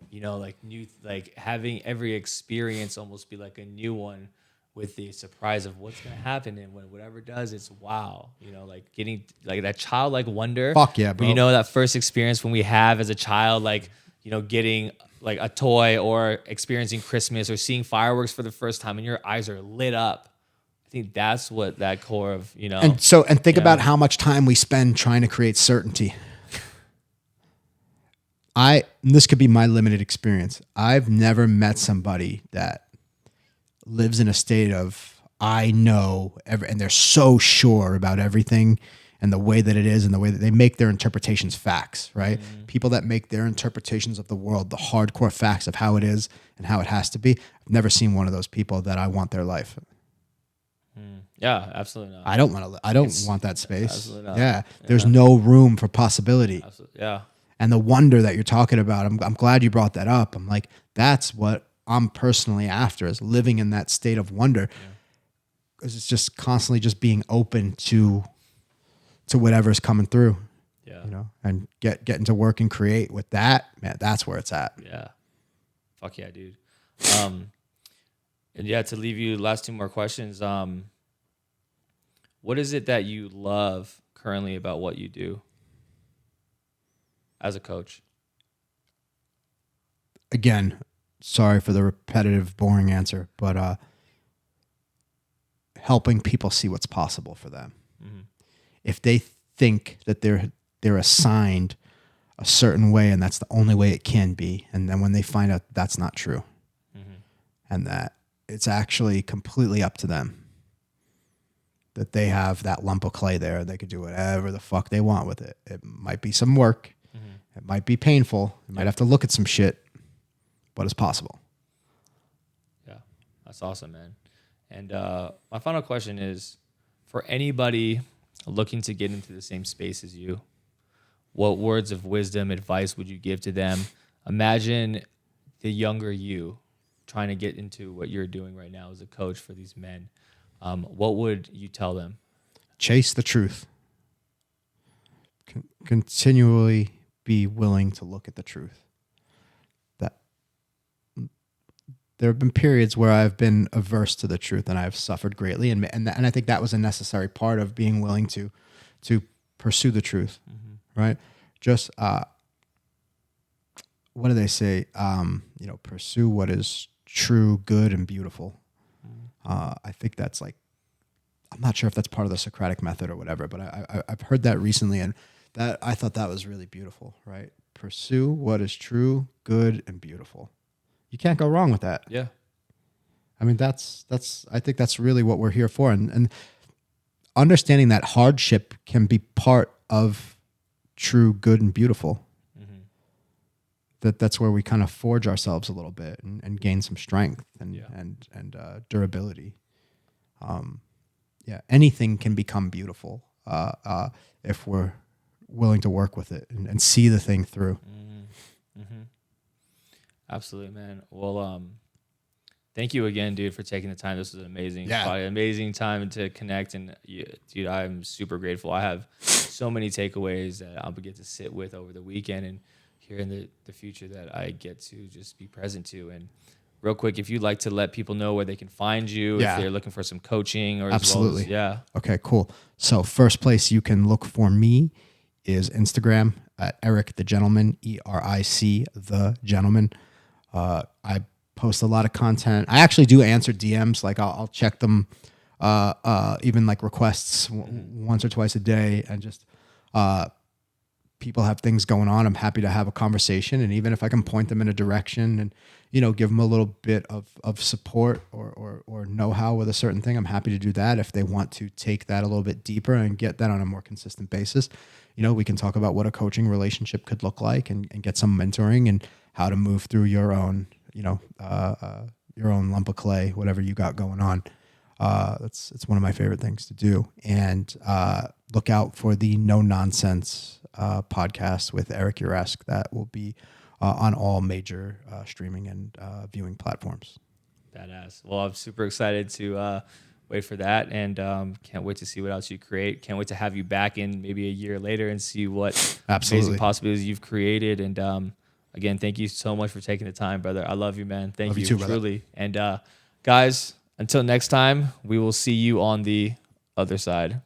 Like having every experience almost be like a new one, with the surprise of what's going to happen. And when whatever does, it's wow. Like getting like that childlike wonder. Fuck yeah, bro. That first experience when we have as a child, like getting like a toy or experiencing Christmas or seeing fireworks for the first time and your eyes are lit up. I think that's what that core of, And think about how much time we spend trying to create certainty. This could be my limited experience. I've never met somebody that lives in a state of, I know, and they're so sure about everything and the way that it is and the way that they make their interpretations facts, right? Mm-hmm. People that make their interpretations of the world, the hardcore facts of how it is and how it has to be. I've never seen one of those people that I want their life. Yeah, absolutely not. I don't want that space. Absolutely not. Yeah. There's no room for possibility. Absolutely. Yeah. And the wonder that you're talking about, I'm glad you brought that up. I'm like, that's what I'm personally after, is living in that state of wonder. Because it's just constantly just being open to whatever's coming through. Yeah. And getting to work and create with that, man, that's where it's at. Yeah. Fuck yeah, dude. And to leave you last 2 more questions. What is it that you love currently about what you do as a coach? Again, sorry for the repetitive, boring answer, but helping people see what's possible for them. Mm-hmm. If they think that they're assigned a certain way and that's the only way it can be, and then when they find out that's not true, and that it's actually completely up to them, that they have that lump of clay there, they could do whatever the fuck they want with it. It might be some work, it might be painful, you might have to look at some shit, but it's possible. Yeah, that's awesome, man. And my final question is, for anybody looking to get into the same space as you, what words of wisdom, advice would you give to them? Imagine the younger you trying to get into what you're doing right now as a coach for these men. What would you tell them? Chase the truth. Continually be willing to look at the truth. That there have been periods where I've been averse to the truth and I've suffered greatly, and I think that was a necessary part of being willing to pursue the truth, right? Just what do they say? Pursue what is true, good, and beautiful. I think that's like, I'm not sure if that's part of the Socratic method or whatever, but I've heard that recently, and that I thought that was really beautiful, right? Pursue what is true, good, and beautiful. You can't go wrong with that. Yeah. I mean, I think that's really what we're here for. And understanding that hardship can be part of true, good, and beautiful. That's where we kind of forge ourselves a little bit and gain some strength and durability. Anything can become beautiful if we're willing to work with it and see the thing through. Absolutely, man. Well, thank you again, dude, for taking the time. This was an amazing time to connect. And dude, I'm super grateful. I have so many takeaways that I'll get to sit with over the weekend and here in the future that I get to just be present to. And real quick, if you'd like to let people know where they can find you, if they're looking for some coaching or absolutely. As well as, Okay, cool. So first place you can look for me is Instagram at Eric the Gentleman, ERIC the Gentleman. I post a lot of content. I actually do answer DMs. Like I'll check them, even like requests once or twice a day, and just people have things going on. I'm happy to have a conversation, and even if I can point them in a direction and give them a little bit of support or know-how with a certain thing, I'm happy to do that. If they want to take that a little bit deeper and get that on a more consistent basis, we can talk about what a coaching relationship could look like and get some mentoring and how to move through your own lump of clay, whatever you got going on. It's one of my favorite things to do. And look out for the No Nonsense podcast with Eric Uresk that will be on all major streaming and viewing platforms. Badass. Well, I'm super excited to wait for that, and can't wait to see what else you create. Can't wait to have you back in maybe a year later and see what amazing possibilities you've created. And again, thank you so much for taking the time, brother. I love you, man. Thank you, truly. And guys, until next time, we will see you on the other side.